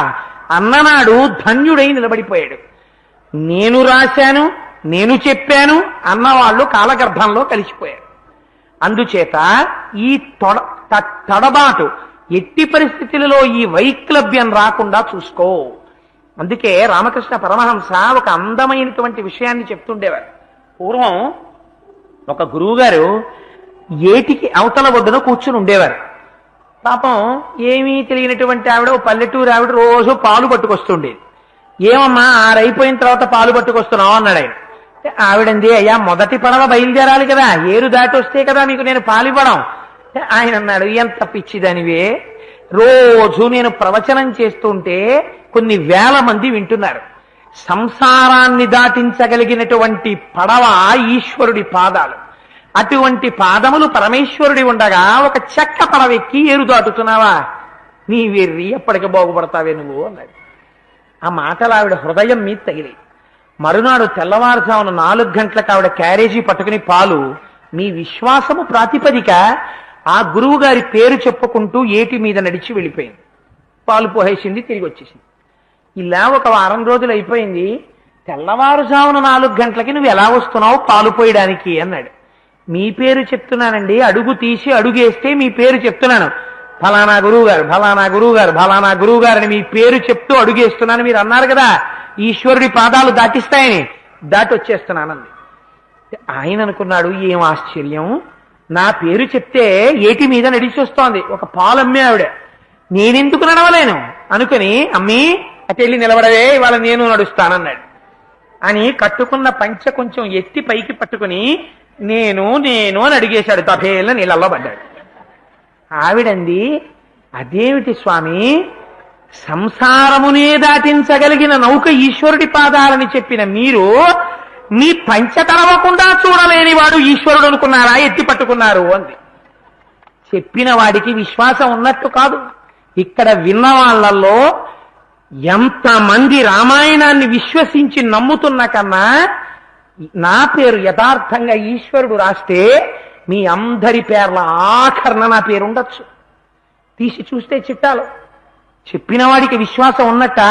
అన్ననాడు ధన్యుడై నిలబడిపోయాడు. నేను రాశాను, నేను చెప్పాను అన్నవాళ్ళు కాలగర్భంలో కలిసిపోయారు. అందుచేత ఈ తడబాటు ఎట్టి పరిస్థితులలో ఈ వైక్లభ్యం రాకుండా చూసుకో. అందుకే రామకృష్ణ పరమహంస ఒక అందమైనటువంటి విషయాన్ని చెప్తుండేవారు. పూర్వం ఒక గురువుగారు ఏటికి అవతల ఒడ్డున కూర్చుని ఉండేవారు. పాపం ఏమీ తెలియనటువంటి ఆవిడ, పల్లెటూరు ఆవిడ, రోజు పాలు పట్టుకొస్తుండేది. ఏమమ్మా 6 అయిపోయిన తర్వాత పాలు పట్టుకొస్తున్నావు అన్నాడు ఆయన. ఆవిడంది, అయ్యా మొదటి పడవ బయలుదేరాలి కదా, ఏరు దాటి వస్తే కదా మీకు నేను పాలివ్వడం. ఆయన అన్నాడు, ఎంత పిచ్చిదనివే, రోజు నేను ప్రవచనం చేస్తుంటే కొన్ని వేల మంది వింటున్నారు. సంసారాన్ని దాటించగలిగినటువంటి పడవ ఈశ్వరుడి పాదాలు. అటువంటి పాదములు పరమేశ్వరుడి ఉండగా ఒక చెక్క పడవెక్కి ఏరు దాటుతున్నావా? నీ వెర్రి ఎప్పటికి బాగుపడతావే నువ్వు అన్నాడు. ఆ మాటలు ఆవిడ హృదయం మీద తగిలి మరునాడు తెల్లవారుజామున 4 గంటలకు ఆవిడ క్యారేజీ పట్టుకుని పాలు, మీ విశ్వాసము ప్రాతిపదిక ఆ గురువు గారి పేరు చెప్పుకుంటూ ఏటి మీద నడిచి వెళ్ళిపోయింది. పాలు పోసేసింది, తిరిగి వచ్చేసింది. ఇలా ఒక వారం రోజులు అయిపోయింది. తెల్లవారుజామున 4 గంటలకి నువ్వు ఎలా వస్తున్నావు పాలు పోయడానికి అన్నాడు. మీ పేరు చెప్తున్నానండి, అడుగు తీసి అడుగేస్తే మీ పేరు చెప్తున్నాను, ఫలానా గురువు గారు, ఫలానా గురువు గారు, ఫలానా గురువు గారని మీ పేరు చెప్తూ అడుగేస్తున్నాను. మీరు అన్నారు కదా ఈశ్వరుడి పాదాలు దాటిస్తాయని, దాటి వచ్చేస్తున్నానంది. ఆయన అనుకున్నాడు, ఏం ఆశ్చర్యం, నా పేరు చెప్తే ఏటి మీద నడిచి వస్తోంది. ఒక పాలు అమ్మే ఆవిడ, నేనెందుకు నడవలేను అనుకుని, అమ్మీ అటెళ్ళి నిలబడవే, ఇవాళ నేను నడుస్తానన్నాడు. అని కట్టుకున్న పంచె కొంచెం ఎత్తి పైకి పట్టుకుని నేను నేను అని అడిగేశాడు. తపేళ్ళ నీళ్ళల్లో పడ్డాడు. ఆవిడంది, అదేమిటి స్వామి, సంసారమునే దాటించగలిగిన నౌక ఈశ్వరుడి పాదాలని చెప్పిన మీరు మీ పంచె తరవకుండా చూడలేని వాడు ఈశ్వరుడు అనుకున్నారా, ఎత్తి పట్టుకున్నారు అంది. చెప్పిన వాడికి విశ్వాసం ఉన్నట్టు కాదు. ఇక్కడ విన్న వాళ్ళల్లో ఎంతమంది రామాయణాన్ని విశ్వసించి నమ్ముతున్న కన్నా నా పేరు యథార్థంగా ఈశ్వరుడు రాస్తే మీ అందరి పేర్ల ఆఖరణ నా పేరు ఉండొచ్చు. తీసి చూస్తే చిట్టాలు. చెప్పిన వాడికి విశ్వాసం ఉన్నట్ట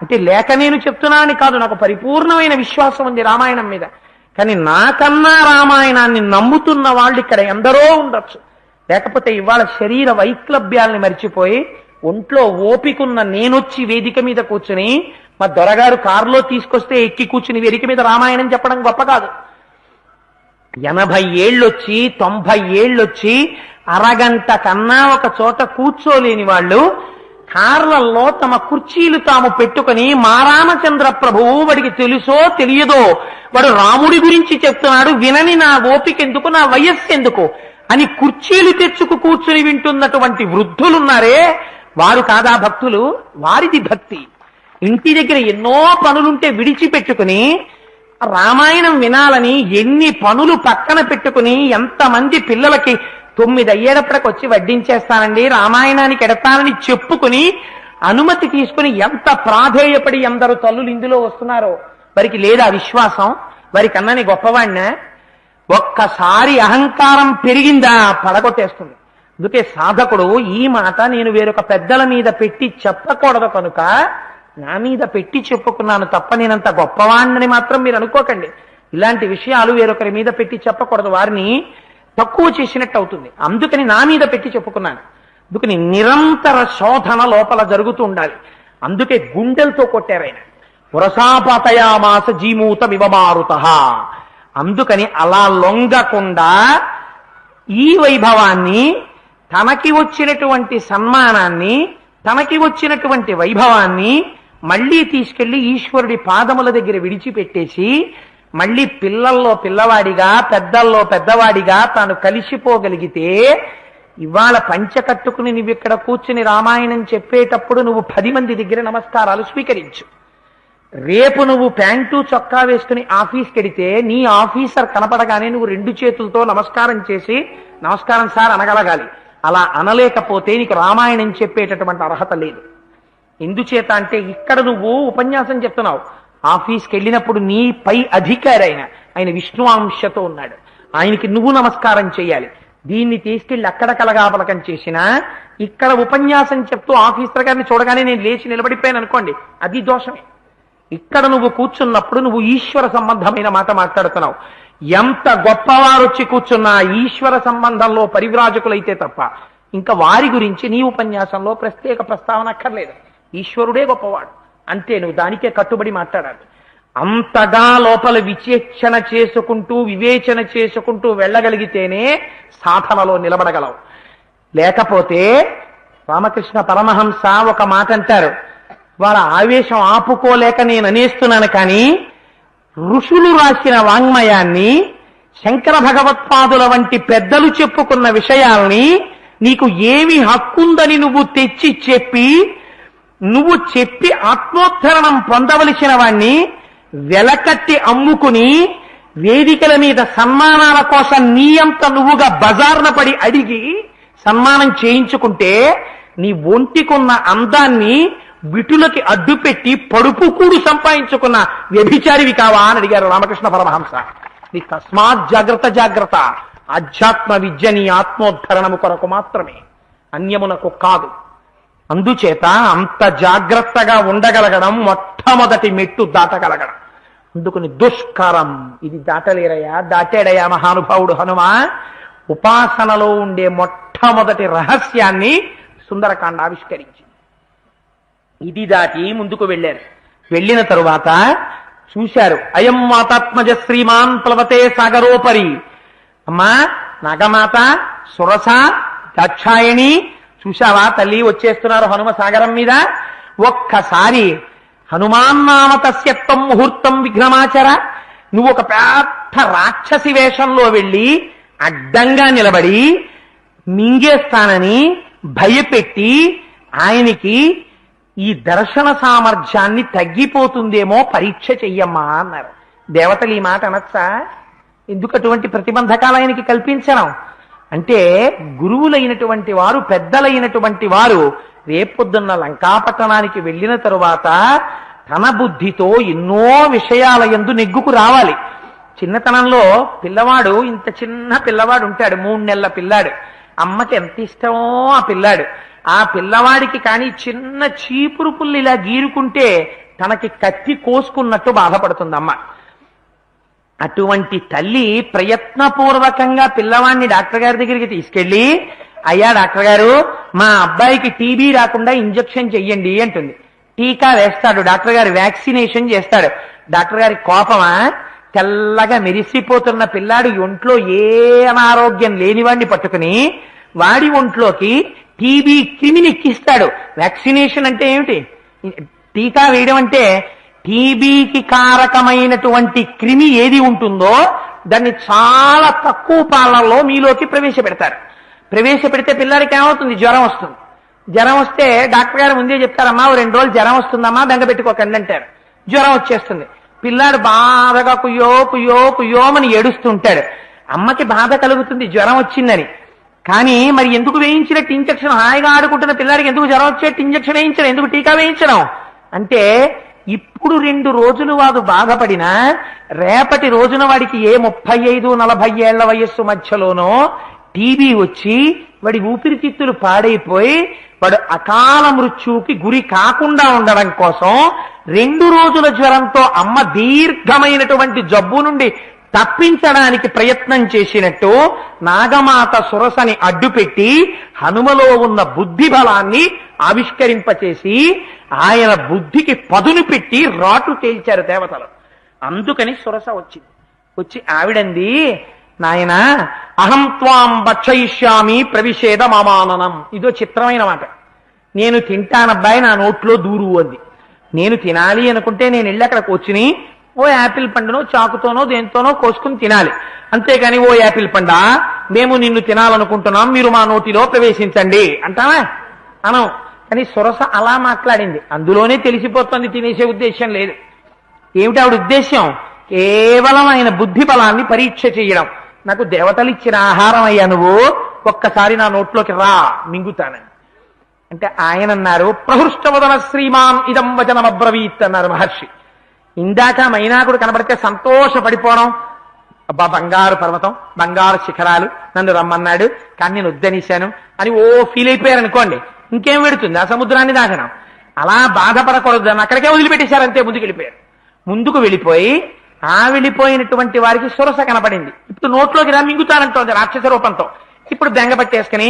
అంటే లేక నేను చెప్తున్నానని కాదు, నాకు పరిపూర్ణమైన విశ్వాసం ఉంది రామాయణం మీద. కానీ నాకన్నా రామాయణాన్ని నమ్ముతున్న వాళ్ళు ఇక్కడ ఎందరో ఉండొచ్చు. లేకపోతే ఇవాళ శరీర వైక్లభ్యాల్ని మరిచిపోయి ఒంట్లో ఓపికున్న నేనొచ్చి వేదిక మీద కూర్చుని, మా దొరగారు కారులో తీసుకొస్తే ఎక్కి కూర్చుని వేదిక మీద రామాయణం చెప్పడం గొప్ప కాదు. 80 ఏళ్ళొచ్చి 90 ఏళ్ళొచ్చి అరగంట కన్నా ఒక చోట కూర్చోలేని వాళ్ళు కార్లలో తమ కుర్చీలు తాము పెట్టుకుని, మా రామచంద్ర ప్రభువు వాడికి తెలుసో తెలియదో, వాడు రాముడి గురించి చెప్తున్నాడు, వినని నా ఓపిక ఎందుకు, నా వయస్సు ఎందుకు అని కుర్చీలు తెచ్చుకు కూర్చుని వింటున్నటువంటి వృద్ధులున్నారే, వారు కాదా భక్తులు? వారిది భక్తి. ఇంటి దగ్గర ఎన్నో పనులుంటే విడిచిపెట్టుకుని రామాయణం వినాలని ఎన్ని పనులు పక్కన పెట్టుకుని, ఎంతమంది పిల్లలకి 9 అయ్యేటప్పటికి వచ్చి వడ్డించేస్తానండి, రామాయణానికి ఎడతానని చెప్పుకుని అనుమతి తీసుకుని ఎంత ప్రాధేయపడి ఎందరు తల్లులు ఇందులో వస్తున్నారో. వారికి లేదా విశ్వాసం? వారికి అన్నని గొప్పవాడినా? ఒక్కసారి అహంకారం పెరిగిందా పడగొట్టేస్తుంది. అందుకే సాధకుడు ఈ మాట నేను వేరొక పెద్దల మీద పెట్టి చెప్పకూడదు కనుక నా మీద పెట్టి చెప్పుకున్నాను తప్ప నేనంత గొప్పవాణ్ణని మాత్రం మీరు అనుకోకండి. ఇలాంటి విషయాలు వేరొకరి మీద పెట్టి చెప్పకూడదు, వారిని తక్కువ చేసినట్టు అవుతుంది. అందుకని నా మీద పెట్టి చెప్పుకున్నాను. అందుకని నిరంతర శోధన లోపల జరుగుతూ ఉండాలి. అందుకే గుండెలతో కొట్టారు ఆయన, పురసాపతయామాస జీమూత వివమారుత. అందుకని అలా లొంగకుండా ఈ వైభవాన్ని, తనకి వచ్చినటువంటి సన్మానాన్ని, తనకి వచ్చినటువంటి వైభవాన్ని మళ్ళీ తీసుకెళ్లి ఈశ్వరుడి పాదముల దగ్గర విడిచిపెట్టేసి మళ్ళీ పిల్లల్లో పిల్లవాడిగా, పెద్దల్లో పెద్దవాడిగా తాను కలిసిపోగలిగితే, ఇవాళ పంచ కట్టుకుని నువ్వు ఇక్కడ కూర్చుని రామాయణం చెప్పేటప్పుడు నువ్వు 10 మంది దగ్గర నమస్కారాలు స్వీకరించు. రేపు నువ్వు ప్యాంటు చొక్కా వేసుకుని ఆఫీస్కి వెడితే నీ ఆఫీసర్ కనపడగానే నువ్వు 2 చేతులతో నమస్కారం చేసి నమస్కారం సార్ అనగలగాలి. అలా అనలేకపోతే నీకు రామాయణం చెప్పేటటువంటి అర్హత లేదు. ఎందుచేత అంటే ఇక్కడ నువ్వు ఉపన్యాసం చెప్తున్నావు, ఆఫీస్కి వెళ్ళినప్పుడు నీ పై అధికారి ఆయన విష్ణువాంశతో ఉన్నాడు, ఆయనకి నువ్వు నమస్కారం చేయాలి. దీన్ని తీసుకెళ్లి అక్కడ కలగాపలకం చేసినా, ఇక్కడ ఉపన్యాసం చెప్తూ ఆఫీసర్ గారిని చూడగానే నేను లేచి నిలబడిపోయాను అనుకోండి, అది దోషమే. ఇక్కడ నువ్వు కూర్చున్నప్పుడు నువ్వు ఈశ్వర సంబంధమైన మాట మాట్లాడుతున్నావు. ఎంత గొప్పవారు వచ్చి కూర్చున్నా ఈశ్వర సంబంధంలో పరివ్రాజకులైతే తప్ప ఇంకా వారి గురించి నీ ఉపన్యాసంలో ప్రత్యేక ప్రస్తావన అక్కర్లేదు. ఈశ్వరుడే గొప్పవాడు అంతే, నువ్వు దానికే కట్టుబడి మాట్లాడాలి. అంతగా లోపల విచేక్షణ చేసుకుంటూ వివేచన చేసుకుంటూ వెళ్ళగలిగితేనే సాధనలో నిలబడగలవు. లేకపోతే రామకృష్ణ పరమహంస ఒక మాట అంటారు, వాళ్ళ ఆవేశం ఆపుకోలేక నేను అనేస్తున్నాను, కానీ ఋషులు రాసిన వాంగ్మయాన్ని, శంకర భగవత్పాదుల వంటి పెద్దలు చెప్పుకున్న విషయాల్ని నీకు ఏమి హక్కుందని నువ్వు తెచ్చి నువ్వు చెప్పి ఆత్మోద్ధరణం పొందవలసిన వాణ్ణి వెలకట్టి అమ్ముకుని వేదికల మీద సన్మానాల కోసం నీ అంత నువ్వుగా బజార్న పడి అడిగి సన్మానం చేయించుకుంటే నీ ఒంటికున్న అందాన్ని విటులకి అడ్డుపెట్టి పడుపు కూడు సంపాదించుకున్న వ్యభిచారివి కావా అని అడిగారు రామకృష్ణ పరమహంస. నీ తస్మాత్ జాగ్రత్త, ఆధ్యాత్మ విద్య నీ ఆత్మోద్ధరణము కొరకు మాత్రమే, అన్యమునకు కాదు. అందుచేత అంత జాగ్రత్తగా ఉండగలగడం మొట్టమొదటి మెట్టు దాటగలగడం. అందుకని దుష్కరం, ఇది దాటలేరయ్యా, దాటాడయ్యా మహానుభావుడు హనుమ. ఉపాసనలో ఉండే మొట్టమొదటి రహస్యాన్ని సుందరకాండ ఆవిష్కరించి ఇది దాటి ముందుకు వెళ్ళారు. వెళ్ళిన తరువాత చూశారు, అయం మాతాత్మజ శ్రీమాన్ ప్లవతే సాగరోపరి. అమ్మా నాగమాత, సురస, దాక్షాయణి చూశావా తల్లి వచ్చేస్తున్నారు హనుమ సాగరం మీద. ఒక్కసారి హనుమాన్నామ తస్యత్వం ముహూర్తం విఘ్నమాచర, నువ్వు ఒక పెద్ద రాక్షసి వేషంలో వెళ్ళి అడ్డంగా నిలబడి మింగేస్తానని భయపెట్టి ఆయనకి ఈ దర్శన సామర్థ్యాన్ని తగ్గిపోతుందేమో పరీక్ష చెయ్యమ్మా అన్నారు. దేవతలు ఈ మాట అనొచ్చా? ఎందుకు అటువంటి ప్రతిబంధకాలు ఆయనకి కల్పించడం? అంటే గురువులైనటువంటి వారు, పెద్దలైనటువంటి వారు రేపొద్దున్న లంకాపట్టణానికి వెళ్ళిన తరువాత తన బుద్ధితో ఎన్నో విషయాల యందు నెగ్గుకు రావాలి. చిన్నతనంలో పిల్లవాడు, ఇంత చిన్న పిల్లవాడు ఉంటాడు, 3 నెలల పిల్లాడు, అమ్మకి ఎంత ఇష్టమో ఆ పిల్లాడు. ఆ పిల్లవాడికి కానీ చిన్న చీపురు పుల్లు ఇలా గీరుకుంటే తనకి కత్తి కోసుకున్నట్టు బాధపడుతుంది అమ్మ. అటువంటి తల్లి ప్రయత్నపూర్వకంగా పిల్లవాడిని డాక్టర్ గారి దగ్గరికి తీసుకెళ్లి, అయ్యా డాక్టర్ గారు మా అబ్బాయికి టీబీ రాకుండా ఇంజెక్షన్ చెయ్యండి అంటుంది. టీకా వేస్తాడు డాక్టర్ గారు, వ్యాక్సినేషన్ చేస్తాడు. డాక్టర్ గారి కోపమా? తెల్లగా మెరిసిపోతున్న పిల్లాడు ఒంట్లో ఏ అనారోగ్యం లేనివాడిని పట్టుకుని వాడి ఒంట్లోకి టీబీ క్రిమిని ఎక్కిస్తాడు. వ్యాక్సినేషన్ అంటే ఏమిటి? టీకా వేయడం అంటే టీబీకి కారకమైనటువంటి క్రిమి ఏది ఉంటుందో దాన్ని చాలా తక్కువ పాలనలో మీలోకి ప్రవేశపెడతారు. ప్రవేశపెడితే పిల్లాడికి ఏమవుతుంది? జ్వరం వస్తుంది. జ్వరం వస్తే డాక్టర్ గారు ముందే చెప్తారమ్మా, 2 రోజులు జ్వరం వస్తుందమ్మా, బెంగ పెట్టుకోకండి అంటారు. జ్వరం వచ్చేస్తుంది. పిల్లాడు బాధగా కుయ్యో కుయ్యో కుయ్యోమని ఏడుస్తుంటాడు. అమ్మకి బాధ కలుగుతుంది జ్వరం వచ్చిందని. కానీ మరి ఎందుకు వేయించినట్టు ఇంజక్షన్? హాయిగా ఆడుకుంటున్న పిల్లాడికి ఎందుకు జ్వరం వచ్చేట్టు ఇంజక్షన్ వేయించడం? ఎందుకు టీకా వేయించడం? అంటే ఇప్పుడు 2 రోజులు వాడు బాధపడినా రేపటి రోజున వాడికి ఏ 35-40 ఏళ్ల వయస్సు మధ్యలోనో టీబీ వచ్చి వాడి ఊపిరితిత్తులు పాడైపోయి వాడు అకాల మృత్యువుకి గురి కాకుండా ఉండడం కోసం 2 రోజుల జ్వరంతో అమ్మ దీర్ఘమైనటువంటి జబ్బు నుండి తప్పించడానికి ప్రయత్నం చేసినట్టు నాగమాత సురసని అడ్డుపెట్టి హనుమలో ఉన్న బుద్ధి బలాన్ని ఆవిష్కరింపచేసి ఆయన బుద్ధికి పదును పెట్టి రాటు తేల్చారు దేవతలు. అందుకని సురస వచ్చింది. వచ్చి ఆవిడంది, నాయనా అహం త్వాం భక్షయిష్యామి ప్రవిషేద మామాననం. ఇదో చిత్రమైన మాట. నేను తింటానబ్బాయి, నా నోట్లో దూరు అంది. నేను తినాలి అనుకుంటే నేను వెళ్ళి అక్కడ కూర్చుని ఓ యాపిల్ పండునో చాకుతోనో దేంతోనో కోసుకుని తినాలి. అంతేకాని ఓ యాపిల్ పండా మేము నిన్ను తినాలనుకుంటున్నాం, మీరు మా నోటిలో ప్రవేశించండి అంటావా? అనం. కానీ సురస అలా మాట్లాడింది. అందులోనే తెలిసిపోతుంది తినేసే ఉద్దేశం లేదు. ఏమిటి ఆవిడ ఉద్దేశ్యం? కేవలం ఆయన బుద్ధి బలాన్ని పరీక్ష చేయడం. నాకు దేవతలిచ్చిన ఆహారం అయ్యా నువ్వు, ఒక్కసారి నా నోట్లోకి రా, మింగుతానని. అంటే ఆయన అన్నారు, ప్రహృష్టవదన శ్రీమాన్ ఇదం వచనమబ్రవీత్ అన్నారు మహర్షి. ఇందాక మైనాకుడు కనబడితే సంతోషపడిపోవడం, అబ్బా బంగారు పర్వతం, బంగారు శిఖరాలు, నన్ను రమ్మన్నాడు కానీ నేను వద్దనిశాను అని ఓ ఫీల్ అయిపోయారు అనుకోండి, ఇంకేం పెడుతుంది ఆ సముద్రాన్ని దాకడం. అలా బాధపడకూడదు అని అక్కడికే వదిలిపెట్టేశారు, అంతే. ముందుకు వెళ్ళిపోయారు. ముందుకు వెళ్ళిపోయి ఆ వెళ్ళిపోయినటువంటి వారికి సురస కనపడింది. ఇప్పుడు నోట్లోకి రా, మింగుతానంటోంది రాక్షస రూపంతో. ఇప్పుడు బెంగ పట్టేసుకుని,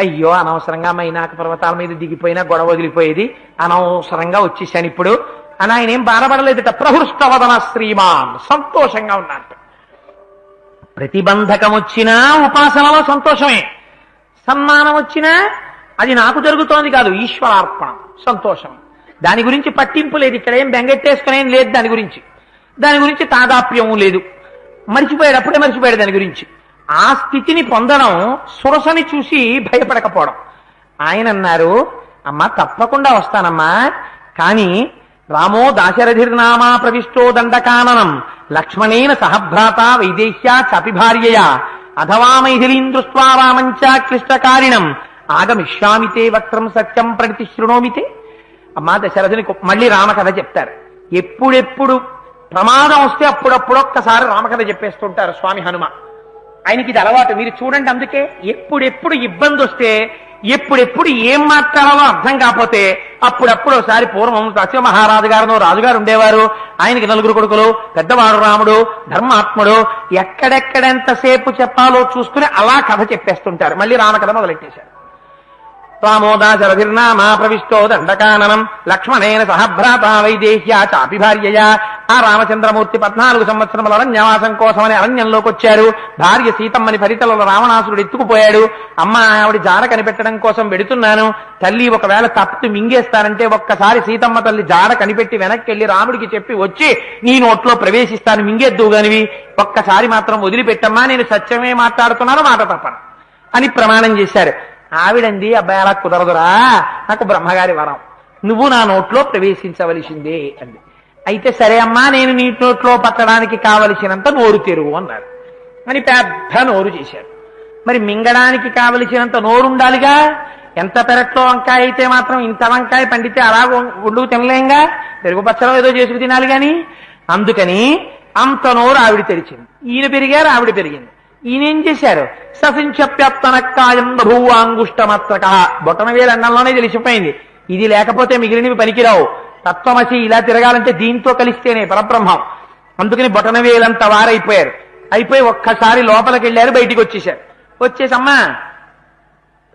అయ్యో అనవసరంగా మైనాక పర్వతాల మీద దిగిపోయినా గొడవ వదిలిపోయేది, అనవసరంగా వచ్చేసాను ఇప్పుడు అని ఆయన ఏం బాధపడలేదట. ప్రహృష్టవదన శ్రీమాన్, సంతోషంగా ఉన్నట్టు. ప్రతిబంధకం వచ్చినా ఉపాసనలో సంతోషమే, సన్మానం వచ్చినా అది నాకు జరుగుతోంది కాదు, ఈశ్వరార్పణం, సంతోషం. దాని గురించి పట్టింపు లేదు, ఇక్కడ ఏం బెంగెట్టేసుకునేం లేదు, దాని గురించి తాదాప్యం లేదు. మర్చిపోయాడు, అప్పుడే మర్చిపోయాడు దాని గురించి. ఆ స్థితిని పొందడం సురసని చూసి భయపడకపోవడం. ఆయన అన్నారు, అమ్మా తప్పకుండా వస్తానమ్మా, కానీ రామో దాశరథిర్నామా ప్రవిష్టో దండకాననం లక్ష్మణేన సహభ్రాత వైదేహ్యా చాపి భార్యయా అథవా మైథిలీం దృష్ట్వా రామంచ క్లిష్టకారిణం ఆగమిష్యామితే వక్రం సత్యం ప్రగతి శృణోమితే. అమ్మా దశరథుని మళ్ళీ రామకథ చెప్తారు. ఎప్పుడెప్పుడు ప్రమాదం వస్తే అప్పుడప్పుడు ఒక్కసారి రామకథ చెప్పేస్తుంటారు స్వామి హనుమ. ఆయనకి ఇది అలవాటు, మీరు చూడండి. అందుకే ఎప్పుడెప్పుడు ఇబ్బంది వస్తే, ఎప్పుడెప్పుడు ఏం మాట్లాడాలో అర్థం కాకపోతే అప్పుడప్పుడు ఒకసారి పూర్వం దశ మహారాజు గారు రాజుగారు ఉండేవారు, ఆయనకి 4 కొడుకులు, పెద్దవాడు రాముడు, ధర్మాత్ముడు, ఎక్కడెక్కడెంతసేపు చెప్పాలో చూసుకుని అలా కథ చెప్పేస్తుంటారు. మళ్ళీ రామకథ మొదలెట్టేశారు. రామోదాశరథిర్నామా ప్రవిష్టో దండకాననం లక్ష్మణేన సహభ్రాత వైదేహ్యా చాపి భార్యయా. ఆ రామచంద్రమూర్తి 14 సంవత్సరముల అరణ్యవాసం కోసమని అరణ్యంలోకి వచ్చారు. భార్య సీతమ్మని పరితలలో రావణాసురుడు ఎత్తుకుపోయాడు. అమ్మ ఆవిడ జాడ కనిపెట్టడం కోసం వెడుతున్నాను, తల్లి ఒకవేళ తప్పు మింగేస్తానంటే ఒక్కసారి సీతమ్మ తల్లి జాడ కనిపెట్టి వెనక్కి వెళ్లి రాముడికి చెప్పి వచ్చి నీ నోట్లో ప్రవేశిస్తాను, మింగేద్దువు గానివి, ఒక్కసారి మాత్రం వదిలిపెట్టమ్మా, నేను సత్యమే మాట్లాడుతున్నాను, మాట తప్పను అని ప్రమాణం చేశారు. ఆవిడంది, అబ్బాయి అలా కుదరదురా, నాకు బ్రహ్మగారి వరం, నువ్వు నా నోట్లో ప్రవేశించవలసిందే అంది. అయితే సరే అమ్మా, నేను నీ నోట్లో పట్టడానికి కావలసినంత నోరు తెరువు అన్నారు. అని పెద్ద నోరు చేశారు. మరి మింగడానికి కావలసినంత నోరు ఉండాలిగా. ఎంత పెరట్లో వంకాయ అయితే మాత్రం ఇంత వంకాయ పండితే అలా వండుకు తినలేంగా, పెరుగు పచ్చలో ఏదో చేసుకు తినాలి గాని. అందుకని అంత నోరు ఆవిడ తెరిచింది. ఈయన పెరిగారు, ఆవిడ పెరిగింది. ఈయనేం చేశారు? ససించప్యప్తనక్కాయం బభూవాంగుష్టమాత్రక, బొటన వేలు అన్నంలోనే తెలిసిపోయింది, ఇది లేకపోతే మిగిలినవి పనికిరావు. తత్వమసి ఇలా తిరగాలంటే దీంతో కలిస్తేనే పరబ్రహ్మం. అందుకని బొటన వేలంత వారైపోయారు. అయిపోయి ఒక్కసారి లోపలికి వెళ్ళారు, బయటికి వచ్చేశారు. వచ్చేసమ్మా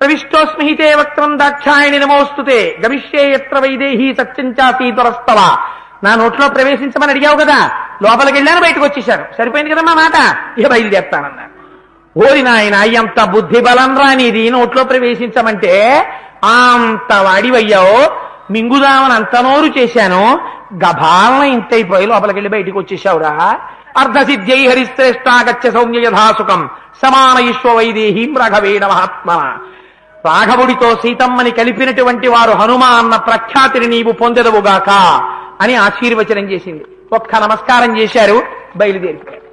ప్రవిష్టోస్మిహితే వక్త్రం దాక్షాయణి నమోస్తుతే గమిష్యే యత్ర వైదేహీ సత్యంచాసీతరస్తవ. నా నోట్లో ప్రవేశించమని అడిగావు కదా, లోపలికి వెళ్ళాను, బయటకు వచ్చేశాను, సరిపోయింది కదా మా మాట, ఇక బయలుదేరుతానన్నారు. ఓరి నాయన, ఎంత బుద్ధి బలం రానిది, నోట్లో ప్రవేశించమంటే అంత వాడివయ్యావు, మింగుదామని అంత నోరు చేశాను, గభాలన ఇంతైపోయి లోపలికి వెళ్ళి బయటికి వచ్చేశావురా. అర్ధసిద్ధ్యై హరిశ్రేష్టాగచ్చ సౌమ్య యథాసుఖం సమాన ఈశ్వ వైదేహీం రాఘవేణ మహాత్మన. రాఘవుడితో సీతమ్మని కలిపినటువంటి వారు హనుమ అన్న ప్రఖ్యాతిని నీవు పొందెదవుగాక అని ఆశీర్వచనం చేసింది. ఒక్క నమస్కారం చేశారు, బయలుదేరిపోయారు.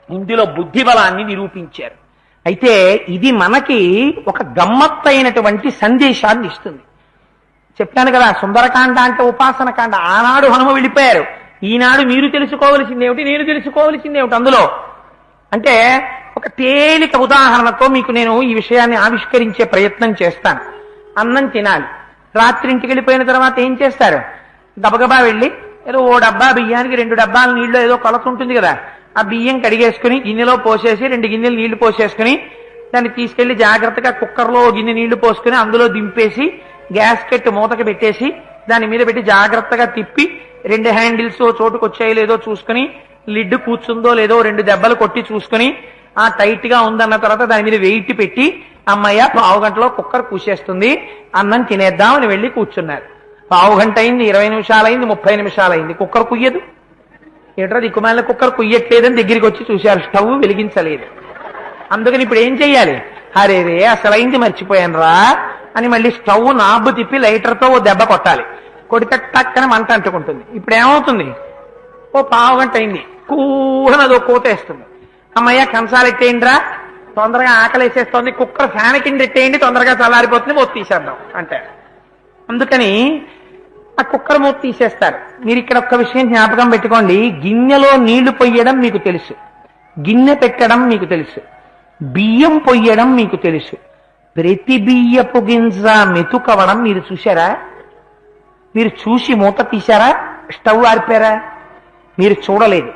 ఇందులో బుద్ధి బలాన్ని నిరూపించారు. అయితే ఇది మనకి ఒక గమ్మత్తైనటువంటి సందేశాన్ని ఇస్తుంది. చెప్పాను కదా, సుందరకాండ అంటే ఉపాసన కాండ. ఆనాడు హనుమ వెళ్ళిపోయారు, ఈనాడు మీరు తెలుసుకోవలసిందేమిటి, నేను తెలుసుకోవలసిందేమిటి అందులో అంటే ఒక తేలిక ఉదాహరణతో మీకు నేను ఈ విషయాన్ని ఆవిష్కరించే ప్రయత్నం చేస్తాను. అన్నం తినాలి, రాత్రి ఇంటికి వెళ్ళిపోయిన తర్వాత ఏం చేస్తారు? గబగబా వెళ్ళి ఏదో ఓ డబ్బా బియ్యానికి 2 డబ్బాల నీళ్ళు ఏదో కొలత ఉంటుంది కదా, ఆ బియ్యం కడిగేసుకుని గిన్నెలో పోసేసి 2 గిన్నెలు నీళ్లు పోసేసుకుని దాన్ని తీసుకెళ్లి జాగ్రత్తగా కుక్కర్లో గిన్నె నీళ్లు పోసుకుని అందులో దింపేసి గ్యాస్కెట్ మూతకి పెట్టేసి దాని మీద పెట్టి జాగ్రత్తగా తిప్పి 2 హ్యాండిల్స్ చోటుకు వచ్చాయో లేదో చూసుకుని, లిడ్ కూర్చుందో లేదో 2 దెబ్బలు కొట్టి చూసుకుని ఆ టైట్ గా ఉందన్న తర్వాత దాని మీద వెయిట్ పెట్టి అమ్మయ్య 1/2 గంటలో కుక్కర్ కూసేస్తుంది, అన్నం తినేద్దామని వెళ్ళి కూర్చున్నారు. 1/2 గంట అయింది, 20 నిమిషాలు అయింది, 30 నిమిషాలు అయింది, కుక్కర్ కుయ్యదు. ఏట్రా దిక్కుమాలిన కుక్కర్ కుయ్యట్లేదని దగ్గరికి వచ్చి చూశారు, స్టవ్ వెలిగించలేదు. అందుకని ఇప్పుడు ఏం చెయ్యాలి? అరేరే అసలైంది మర్చిపోయాను రా అని మళ్ళీ స్టవ్ నాబు తిప్పి లైటర్తో ఓ దెబ్బ కొట్టాలి. కొడితే టక్కన మంట అంటుకుంటుంది. ఇప్పుడు ఏమవుతుంది? ఓ 1/2 గంట అయింది, కూడనదో కోతేస్తుంది. అమ్మయ్య కంచాలు ఎట్టేయండిరా, తొందరగా ఆకలేసేస్తోంది, కుక్కర్ ఫ్యాన్ కింద ఎట్టేయండి, తొందరగా చల్లారిపోతుంది, మూత తీసేద్దాం అంటే. అందుకని ఆ కుక్కర్ మూత తీసేస్తారు. మీరు ఇక్కడ ఒక్క విషయం జ్ఞాపకం పెట్టుకోండి, గిన్నెలో నీళ్లు పొయ్యడం మీకు తెలుసు, గిన్నె పెట్టడం మీకు తెలుసు, బియ్యం పొయ్యడం మీకు తెలుసు. ప్రతి బియ్యపు గింజ మెతుకవడం మీరు చూశారా? మీరు చూసి మూత తీశారా? స్టవ్ ఆర్పారా? మీరు చూడలేదు.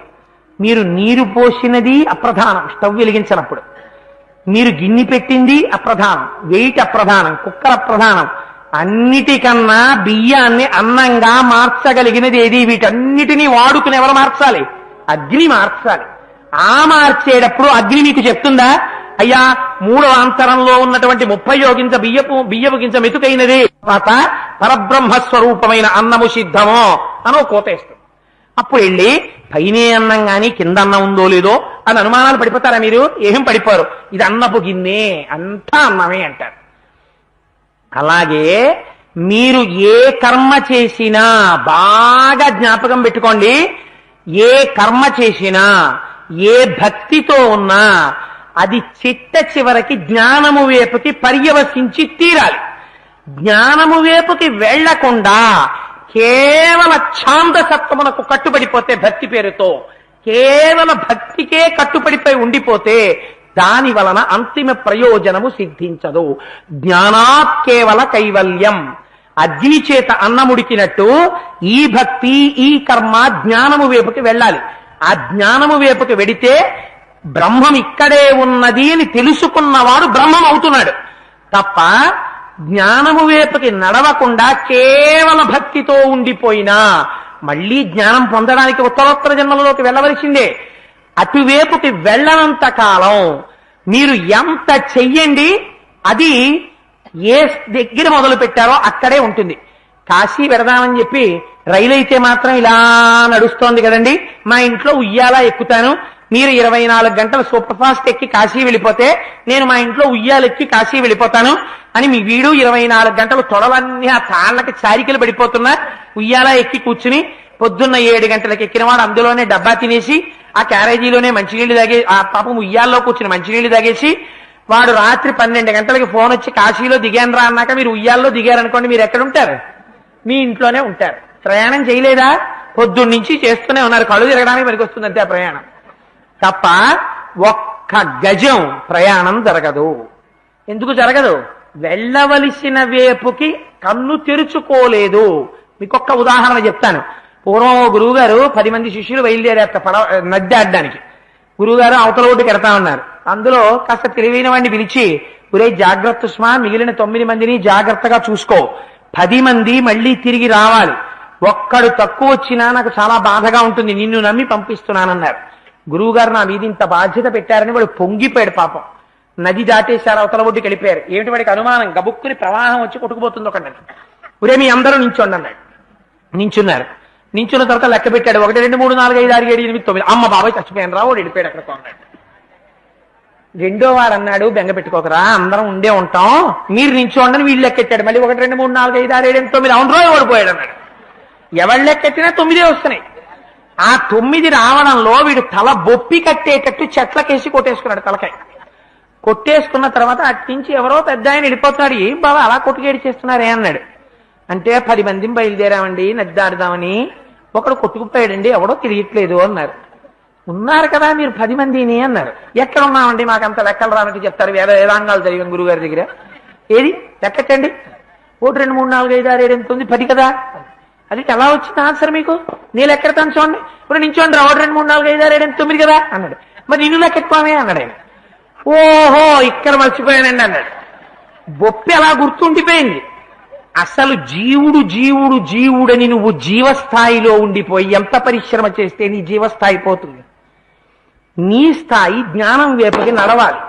మీరు నీరు పోసినది అప్రధానం, స్టవ్ వెలిగించినప్పుడు. మీరు గిన్నె పెట్టింది అప్రధానం, వెయిట్ అప్రధానం, కుక్కర్ అప్రధానం. అన్నిటికన్నా బియ్యాన్ని అన్నంగా మార్చగలిగినది ఏది? వీటన్నిటినీ వాడుకుని ఎవరు మార్చాలి? అగ్ని మార్చాలి. ఆ మార్చేటప్పుడు అగ్ని మీకు చెప్తుందా, అయ్యా 3వ అంతరంలో ఉన్నటువంటి 30 యోగించ బియ్యపు గింజ మెతుకైనది, తర్వాత పరబ్రహ్మస్వరూపమైన అన్నము సిద్ధమో అనో కోతేస్తుంది. అప్పుడు వెళ్ళి పైనే అన్నం గాని కింద అన్నం ఉందో లేదో అని అనుమానాలు పడిపోతారా? మీరు ఏం పడిపోరు. ఇది అన్నపు గిన్నె, అంతా అన్నమే అంటారు. అలాగే మీరు ఏ కర్మ చేసినా బాగా జ్ఞాపకం పెట్టుకోండి, ఏ కర్మ చేసినా ఏ భక్తితో ఉన్నా అది చిట్ట చివరికి జ్ఞానము వైపుకి పర్యవసించి తీరాలి. జ్ఞానము వైపుకి వెళ్లకుండా కేవల ఛాందసత్వమునకు కట్టుబడిపోతే, భక్తి పేరుతో కేవల భక్తికే కట్టుబడిపోయి ఉండిపోతే దాని వలన అంతిమ ప్రయోజనము సిద్ధించదు. జ్ఞానాత్ కేవల కైవల్యం. అగ్ని చేత అన్నముడికినట్టు ఈ భక్తి ఈ కర్మ జ్ఞానము వైపుకి వెళ్ళాలి. ఆ జ్ఞానము వైపుకి వెడితే బ్రహ్మం ఇక్కడే ఉన్నది అని తెలుసుకున్నవాడు బ్రహ్మం అవుతున్నాడు తప్ప, జ్ఞానము వైపుకి నడవకుండా కేవల భక్తితో ఉండిపోయినా మళ్ళీ జ్ఞానం పొందడానికి ఉత్తరోత్తర జన్మలలోకి వెళ్ళవలసిందే. అటువైపుకి వెళ్ళనంత కాలం మీరు ఎంత చెయ్యండి, అది ఏ దగ్గర మొదలు పెట్టారో అక్కడే ఉంటుంది. కాశీ వెడదామని చెప్పి రైలు అయితే మాత్రం ఇలా నడుస్తోంది కదండి, మా ఇంట్లో ఉయ్యాల ఎక్కుతాను, మీరు 24 గంటలు సూపర్ ఫాస్ట్ ఎక్కి కాశీ వెళ్ళిపోతే నేను మా ఇంట్లో ఉయ్యాలెక్కి కాశీ వెళ్ళిపోతాను అని మీ వీడు 24 గంటలు తొడలన్నీ ఆ తాళ్ళకి చారికలు పడిపోతున్నా ఉయ్యాల ఎక్కి కూర్చుని పొద్దున్న 7 గంటలకు ఎక్కినవాడు అందులోనే డబ్బా తినేసి ఆ క్యారేజీలోనే మంచినీళ్లు తాగే, ఆ పాపం ఉయ్యాల్లో కూర్చుని మంచినీళ్లు తాగేసి వాడు రాత్రి 12 గంటలకి ఫోన్ వచ్చి కాశీలో దిగాను రా అన్నాక మీరు ఉయ్యాల్లో దిగారనుకోండి, మీరు ఎక్కడ ఉంటారు? మీ ఇంట్లోనే ఉంటారు. ప్రయాణం చేయలేదా? పొద్దున్నుంచి చేస్తూనే ఉన్నారు. కళ్ళు తిరగడానికి పనికి వస్తుంది అంతే ప్రయాణం తప్ప ఒక్క గజం ప్రయాణం జరగదు. ఎందుకు జరగదు? వెళ్ళవలసిన వైపుకి కన్ను తెరుచుకోలేదు. మీకు ఒక్క ఉదాహరణ చెప్తాను. పూర్వం గురువు గారు 10 మంది శిష్యులు బయలుదేరారు నది ఆడడానికి. గురువుగారు అవతల ఒడ్డుకి వెడతా ఉన్నారు. అందులో కాస్త తెలివైన వాడిని పిలిచి, ఒరే జాగ్రత్త సుమా, మిగిలిన 9 మందిని జాగ్రత్తగా చూసుకో, 10 మంది మళ్ళీ తిరిగి రావాలి, ఒక్కడు తక్కువ వచ్చినా నాకు చాలా బాధగా ఉంటుంది, నిన్ను నమ్మి పంపిస్తున్నానన్నారు. గురువు గారు నా మీద ఇంత బాధ్యత పెట్టారని వాడు పొంగిపోయాడు. పాపం నది దాటేశారు, అవతల ఒడ్డుకి వెళ్ళిపోయారు. ఏమిటి వాడికి అనుమానం, గబుక్కుని ప్రవాహం వచ్చి కొట్టుకుపోతుంది ఒక నది. ఒరే మీ అందరూ నించోండి అన్నాడు. నించున్నారు. నించున్న తర్వాత లెక్క పెట్టాడు, 1 2 3 4 5 6 7 8 9. అమ్మ బాబాయ్ చచ్చిపోయాను రా, వాడు వెళ్ళిపోయాడు అక్కడ కొన్నాడు. రెండో వాడు అన్నాడు, బెంగ పెట్టుకోకరా, అందరం ఉండే ఉంటాం, మీరు నించోండి అని వీళ్ళు లెక్కెట్టాడు. మళ్ళీ 1 2 3 4 5 6 7 8 9. అవును రోజు ఓడిపోయాడు అన్నాడు. ఎవరు లెక్కెట్టినా 9 వస్తున్నాయి. ఆ 9 రావడంలో వీడు తల బొప్పి కట్టేటట్టు చెట్లకేసి కొట్టేసుకున్నాడు. తలకాయ కొట్టేసుకున్న తర్వాత అట్టించి ఎవరో పెద్ద ఆయన వెళ్ళిపోతున్నాడు. ఏం బాబా అలా కొట్టుకేడి చేస్తున్నారే అన్నాడు. అంటే 10 మందిని బయలుదేరామండి నది దాడదామని, ఒకడు కొట్టుకుపోయాడండి, ఎవడో తెలియట్లేదు అన్నారు. ఉన్నారు కదా మీరు 10 మందిని అన్నారు. ఎక్కడ ఉన్నామండి, మాకంత లెక్కలు రానట్టు చెప్తారు, వేదాంగాలు జరిగిన గురువు గారి దగ్గర. ఏది లెక్కచ్చండి, 1 2 3 4 5 6 7 8 9 10 కదా. అది ఎలా వచ్చింది ఆన్సర్ మీకు? నేను లెక్కెడతాను చూడండి. ఇప్పుడు నించోండి రా, 1 2 3 4 5 6 7 8 9 కదా అన్నాడు. మరి నిన్ను లెక్కెట్టుకోమే అన్నాడు ఆయన. ఓహో ఇక్కడ మర్చిపోయానండి అన్నాడు. బొప్పి అలా గుర్తుండిపోయింది. అసలు జీవుడు జీవుడు జీవుడని నువ్వు జీవస్థాయిలో ఉండిపోయి ఎంత పరిశ్రమ చేస్తే నీ జీవస్థాయి పోతుంది. నీ స్థాయి జ్ఞానం వైపుకి నడవాలి.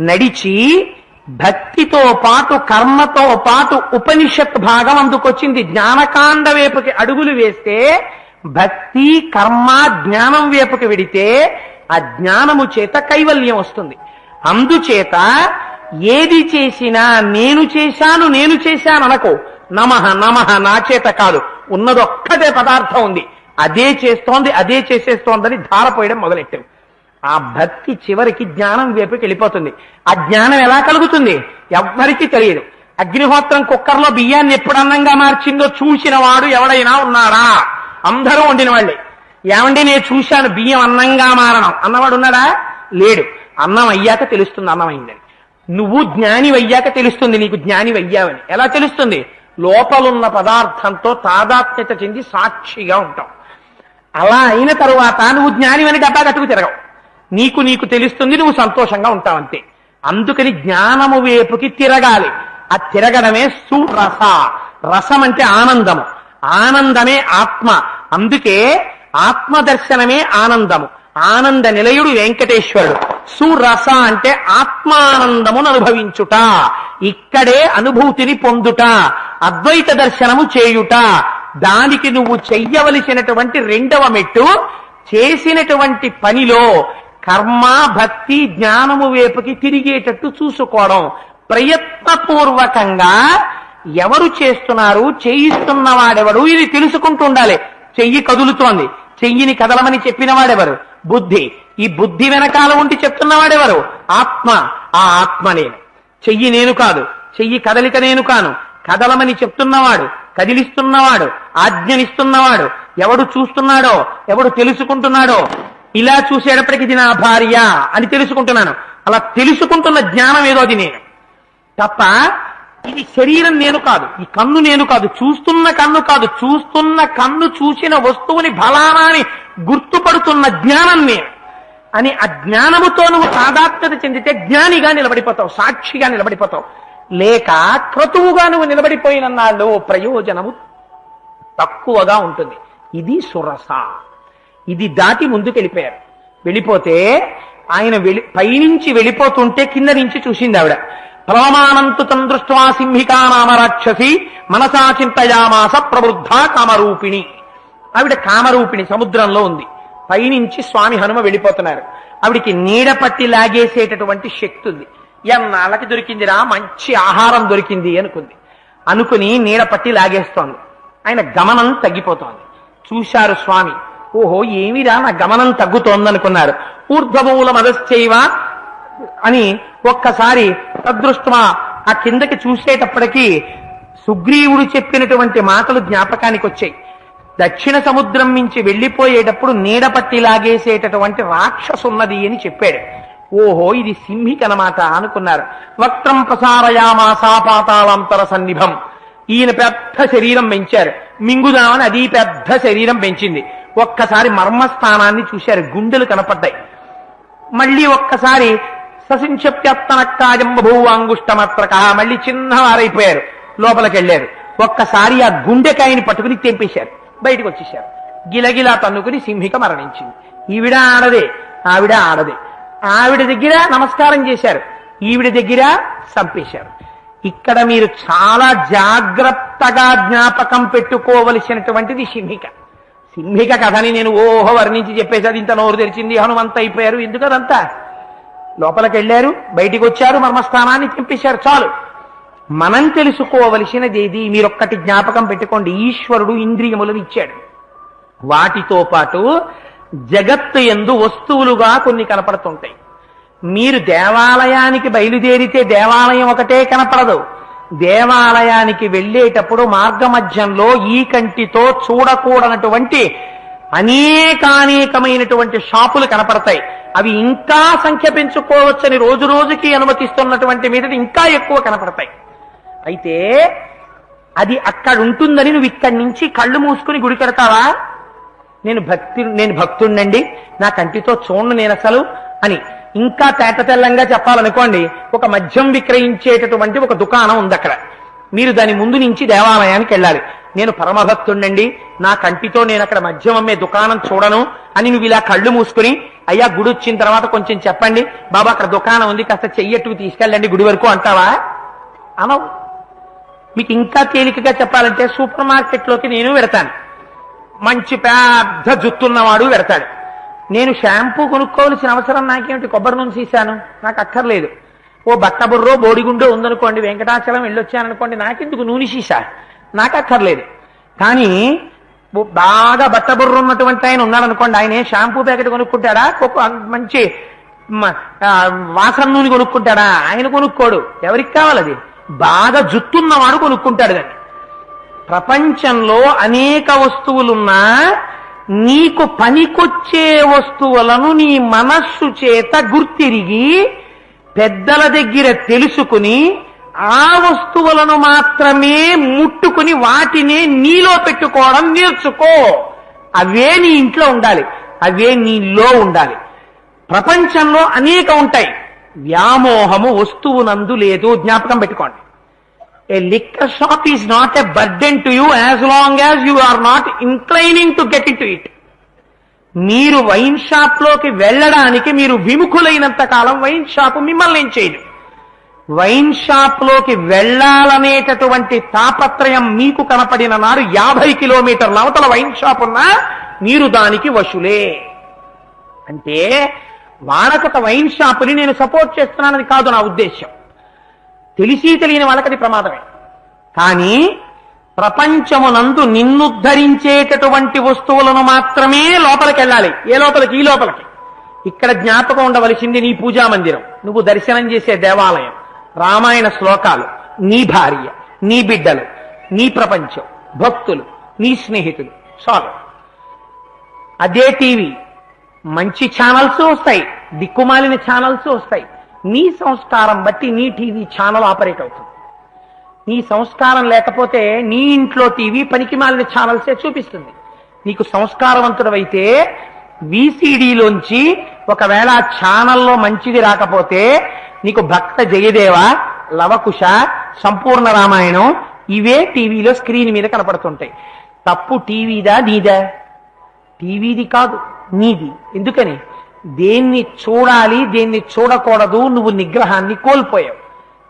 నడిచి భక్తితో పాటు కర్మతో పాటు ఉపనిషత్ భాగం అందుకొచ్చింది. జ్ఞానకాండ వైపుకి అడుగులు వేస్తే భక్తి కర్మ జ్ఞానం వైపుకి వెడితే ఆ జ్ఞానము చేత కైవల్యం వస్తుంది. అందుచేత ఏది చేసినా నేను చేశాను అనకో. నమః నమః నా చేత కాదు, ఉన్నదొక్కటే పదార్థం ఉంది, అదే చేస్తోంది, అదే చేసేస్తోందని ధారపోయడం మొదలెట్టావు. ఆ భక్తి చివరికి జ్ఞానం వైపుకి వెళ్ళిపోతుంది. ఆ జ్ఞానం ఎలా కలుగుతుంది ఎవ్వరికీ తెలియదు. అగ్నిహోత్రం కుక్కర్లో బియ్యాన్ని ఎప్పుడు అన్నంగా మార్చిందో చూసిన వాడు ఎవడైనా ఉన్నాడా? అందరూ వండిన వాళ్ళే. ఏమండి నేను చూశాను బియ్యం అన్నంగా మారడం అన్నవాడు ఉన్నాడా? లేడు. అన్నం అయ్యాక తెలుస్తుంది అన్నం అయిందని. నువ్వు జ్ఞాని అయ్యాక తెలుస్తుంది నీకు జ్ఞాని అయ్యావని. ఎలా తెలుస్తుంది? లోపలున్న పదార్థంతో తాదాత్మ్యత చెంది సాక్షిగా ఉంటావు. అలా అయిన తరువాత నువ్వు జ్ఞానివని డబ్బా కట్టుకు తిరగవు. నీకు తెలుస్తుంది, నువ్వు సంతోషంగా ఉంటావంతే. అందుకని జ్ఞానము వైపుకి తిరగాలి. ఆ తిరగడమే సురస. రసం అంటే ఆనందము, ఆనందమే ఆత్మ. అందుకే ఆత్మదర్శనమే ఆనందము. ఆనంద నిలయుడు వెంకటేశ్వరుడు. సురస అంటే ఆత్మానందమును అనుభవించుట, ఇక్కడే అనుభూతిని పొందుట, అద్వైత దర్శనము చేయుట. దానికి నువ్వు చెయ్యవలసినటువంటి రెండవ మెట్టు చేసినటువంటి పనిలో కర్మ భక్తి జ్ఞానము వైపుకి తిరిగేటట్టు చూసుకోవడం. ప్రయత్నపూర్వకంగా ఎవరు చేస్తున్నారు, చేయిస్తున్న వాడెవడు, ఇది తెలుసుకుంటూ ఉండాలి. చెయ్యి కదులుతోంది, చెయ్యిని కదలమని చెప్పిన వాడెవరు? బుద్ధి. ఈ బుద్ధి వెనకాల ఉండి చెప్తున్నవాడెవరు? ఆత్మ. ఆ ఆత్మ నేను. చెయ్యి నేను కాదు, చెయ్యి కదలిక నేను కాను. కదలమని చెప్తున్నవాడు, కదిలిస్తున్నవాడు, ఆజ్ఞనిస్తున్నవాడు ఎవడు చూస్తున్నాడో, ఎవడు తెలుసుకుంటున్నాడో. ఇలా చూసేటప్పటికి ఇది నా భార్య అని తెలుసుకుంటున్నాను. అలా తెలుసుకుంటున్న జ్ఞానం ఏదో అది నేను తప్ప ఇది శరీరం నేను కాదు, ఈ కన్ను నేను కాదు, చూస్తున్న కన్ను కాదు, చూస్తున్న కన్ను చూసిన వస్తువుని ఫలానాని గుర్తుపడుతున్న జ్ఞానం నేను అని ఆ జ్ఞానముతో నువ్వు తాదాత్మ్యత చెందితే జ్ఞానిగా నిలబడిపోతావు, సాక్షిగా నిలబడిపోతావు. లేక క్రతువుగా నువ్వు నిలబడిపోయిన నాళ్ళు ప్రయోజనము తక్కువగా ఉంటుంది. ఇది సురస. ఇది దాటి ముందుకు వెళ్ళిపోయారు. వెళ్ళిపోతే ఆయన పైనుంచి వెళ్ళిపోతుంటే కింద నుంచి చూసింది ఆవిడ. ప్రమాణంతు తం దృష్ట్వా సింహికా నామ రాక్షసి మనసా చింతయామాస ప్రవృద్ధ కామరూపిణి. ఆవిడ కామరూపిణి సముద్రంలో ఉంది. పైనుంచి స్వామి హనుమ వెళ్ళిపోతున్నారు. ఆవిడికి నీడ పట్టి లాగేసేటటువంటి శక్తి ఉంది. ఎన్నాళ్ళకి దొరికిందిరా, మంచి ఆహారం దొరికింది అనుకుని నీడ పట్టి లాగేస్తోంది. ఆయన గమనం తగ్గిపోతోంది. చూశారు స్వామి, ఓహో ఏమిరా నా గమనం తగ్గుతోందనుకున్నారు. ఊర్ధ్వమూల మదశ్చైవ అని ఒక్కసారి తదృష్ట్వా ఆ కిందకి చూసేటప్పటికీ సుగ్రీవుడు చెప్పినటువంటి మాటలు జ్ఞాపకానికి వచ్చాయి. దక్షిణ సముద్రం నుంచి వెళ్లిపోయేటప్పుడు నీడ పట్టి లాగేసేటటువంటి రాక్షసున్నది అని చెప్పాడు. ఓహో ఇది సింహికనమాట అనుకున్నారు. వక్త్రం ప్రసారయామాసా పాతాళాంతర సన్నిభం. ఈయన పెద్ద శరీరం పెంచారు, మింగుదామని అది పెద్ద శరీరం పెంచింది. ఒక్కసారి మర్మస్థానాన్ని చూశారు, గుండెలు కనపడ్డాయి. మళ్ళీ ఒక్కసారి ససించప్యత్తనక్కాజం బభూవాంగుష్టమత్రక, మళ్ళీ చిన్నవారైపోయారు, లోపలికి వెళ్ళారు. ఒక్కసారి ఆ గుండెకాయని పట్టుకుని తెంపేశారు, బయటకు వచ్చేశారు. గిలగిలా తన్నుకుని సింహిక మరణించింది. ఈవిడ ఆడదే, ఆవిడ ఆడదే. ఆవిడ దగ్గర నమస్కారం చేశారు, ఈవిడ దగ్గర చంపేశారు. ఇక్కడ మీరు చాలా జాగ్రత్తగా జ్ఞాపకం పెట్టుకోవలసినటువంటిది సింహిక. సింహిక కథని నేను ఓహో వర్ణించి చెప్పేసి అది ఇంత నోరు తెరిచింది, హనుమంత అయిపోయారు. ఎందుకు అదంతా? లోపలికి వెళ్ళారు, బయటికి వచ్చారు, మర్మస్థానాన్ని చంపేశారు, చాలు. మనం తెలుసుకోవలసినది ఏది? మీరొక్కటి జ్ఞాపకం పెట్టుకోండి. ఈశ్వరుడు ఇంద్రియములను ఇచ్చాడు. వాటితో పాటు జగత్తు యందు వస్తువులుగా కొన్ని కనపడుతుంటాయి. మీరు దేవాలయానికి బయలుదేరితే దేవాలయం ఒకటే కనపడదు. దేవాలయానికి వెళ్ళేటప్పుడు మార్గమధ్యంలో ఈ కంటితో చూడకూడనటువంటి అనేకానేకమైనటువంటి షాపులు కనపడతాయి. అవి ఇంకా సంఖ్య పెంచుకోవచ్చని రోజు రోజుకి అనుమతిస్తున్నటువంటి మీద ఇంకా ఎక్కువ కనపడతాయి. అయితే అది అక్కడ ఉంటుందని నువ్వు ఇక్కడి నుంచి కళ్ళు మూసుకుని గుడి కడతావా? నేను భక్తుడినండి, నా కంటితో చూడను నేను అసలు అని ఇంకా తేట తెల్లంగా చెప్పాలనుకోండి, ఒక మద్యం విక్రయించేటటువంటి ఒక దుకాణం ఉంది అక్కడ. మీరు దాని ముందు నుంచి దేవాలయానికి వెళ్ళాలి. నేను పరమభక్తుండండి, నా కంటితో నేను అక్కడ మద్యం అమ్మే దుకాణం చూడను అని నువ్వు ఇలా కళ్ళు మూసుకుని, అయ్యా గుడి వచ్చిన తర్వాత కొంచెం చెప్పండి బాబా అక్కడ దుకాణం ఉంది కాస్త చెయ్యట్టుకు తీసుకెళ్ళండి గుడి వరకు అంటావా? అనవు. మీకు ఇంకా తేలికగా చెప్పాలంటే సూపర్ మార్కెట్లోకి నేను వెడతాను, మంచి పెద్ద జుత్తున్నవాడు వెడతాడు. నేను షాంపూ కొనుక్కోవాల్సిన అవసరం నాకేమిటి? కొబ్బరి నూనె తీశాను, నాకు అక్కర్లేదు. ఓ బట్టబుర్రో బోడిగుండో ఉందనుకోండి, వెంకటాచలం వెళ్ళొచ్చాననుకోండి, నాకెందుకు నూనె సీసా? నాకు అక్కర్లేదు. కానీ బాగా బట్టబుర్ర ఉన్నటువంటి ఆయన ఉన్నాడనుకోండి, ఆయన షాంపూ ప్యాకెట్ కొనుక్కుంటాడా? మంచి వాసన నూనె కొనుక్కుంటాడా? ఆయన కొనుక్కోడు. ఎవరికి కావాలి? అది బాగా జుత్తున్నవాడు కొనుక్కుంటాడు. దాన్ని ప్రపంచంలో అనేక వస్తువులున్నా నీకు పనికొచ్చే వస్తువులను నీ మనస్సు చేత గుర్తిరిగి పెద్దల దగ్గర తెలుసుకుని ఆ వస్తువులను మాత్రమే ముట్టుకుని వాటినే నీలో పెట్టుకోవడం నేర్చుకో. అవే నీ ఇంట్లో ఉండాలి, అవే నీలో ఉండాలి. ప్రపంచంలో అనేక ఉంటాయి, వ్యామోహము వస్తువునందు లేదు. జ్ఞాపకం పెట్టుకోండి. A liquor shop is not a burden to you as long as you are not inclining to get into it. మీరు వైన్ షాప్ లోకి వెళ్ళడానికి మీరు విముఖులైనంత కాలం వైన్ షాప్ మిమ్మల్ని ఏం చేయదు. వైన్ షాప్ లోకి వెళ్ళాలనేటటువంటి తాపత్రయం మీకు కనపడిన నాడు 50 కిలోమీటర్ల అవతల వైన్ షాప్ ఉన్నా మీరు దానికి వశులే. అంటే వాడకొక వైన్ షాపుని నేను సపోర్ట్ చేస్తున్నానని కాదు నా ఉద్దేశ్యం. తెలిసి తెలియని వాళ్ళకది ప్రమాదమే. కానీ ప్రపంచమునందు నిన్నుద్ధరించేటటువంటి వస్తువులను మాత్రమే లోపలికి వెళ్ళాలి. ఏ లోపలికి? ఈ లోపలికి. ఇక్కడ జ్ఞాపకం ఉండవలసింది నీ పూజా మందిరం, నువ్వు దర్శనం చేసే దేవాలయం, రామాయణ శ్లోకాలు, నీ భార్య, నీ బిడ్డలు, నీ ప్రపంచం, భక్తులు, నీ స్నేహితులు, చాలు. అదే టీవీ. మంచి ఛానల్స్ వస్తాయి, దిక్కుమాలిన ఛానల్స్ వస్తాయి. నీ సంస్కారం బట్టి నీ టీవీ ఛానల్ ఆపరేట్ అవుతుంది. నీ సంస్కారం లేకపోతే నీ ఇంట్లో టీవీ పనికి మాలిన ఛానల్సే చూపిస్తుంది. నీకు సంస్కారవంతుడవైతే విసిడిలోంచి ఒకవేళ ఛానల్లో మంచిది రాకపోతే నీకు భక్త జయదేవ, లవకుశ, సంపూర్ణ రామాయణం ఇవే టీవీలో స్క్రీన్ మీద కనపడుతుంటాయి. తప్పు టీవీదా నీదా? టీవీది కాదు, నీది. ఎందుకని? దేన్ని చూడాలి దేన్ని చూడకూడదు నువ్వు నిగ్రహాన్ని కోల్పోయావు.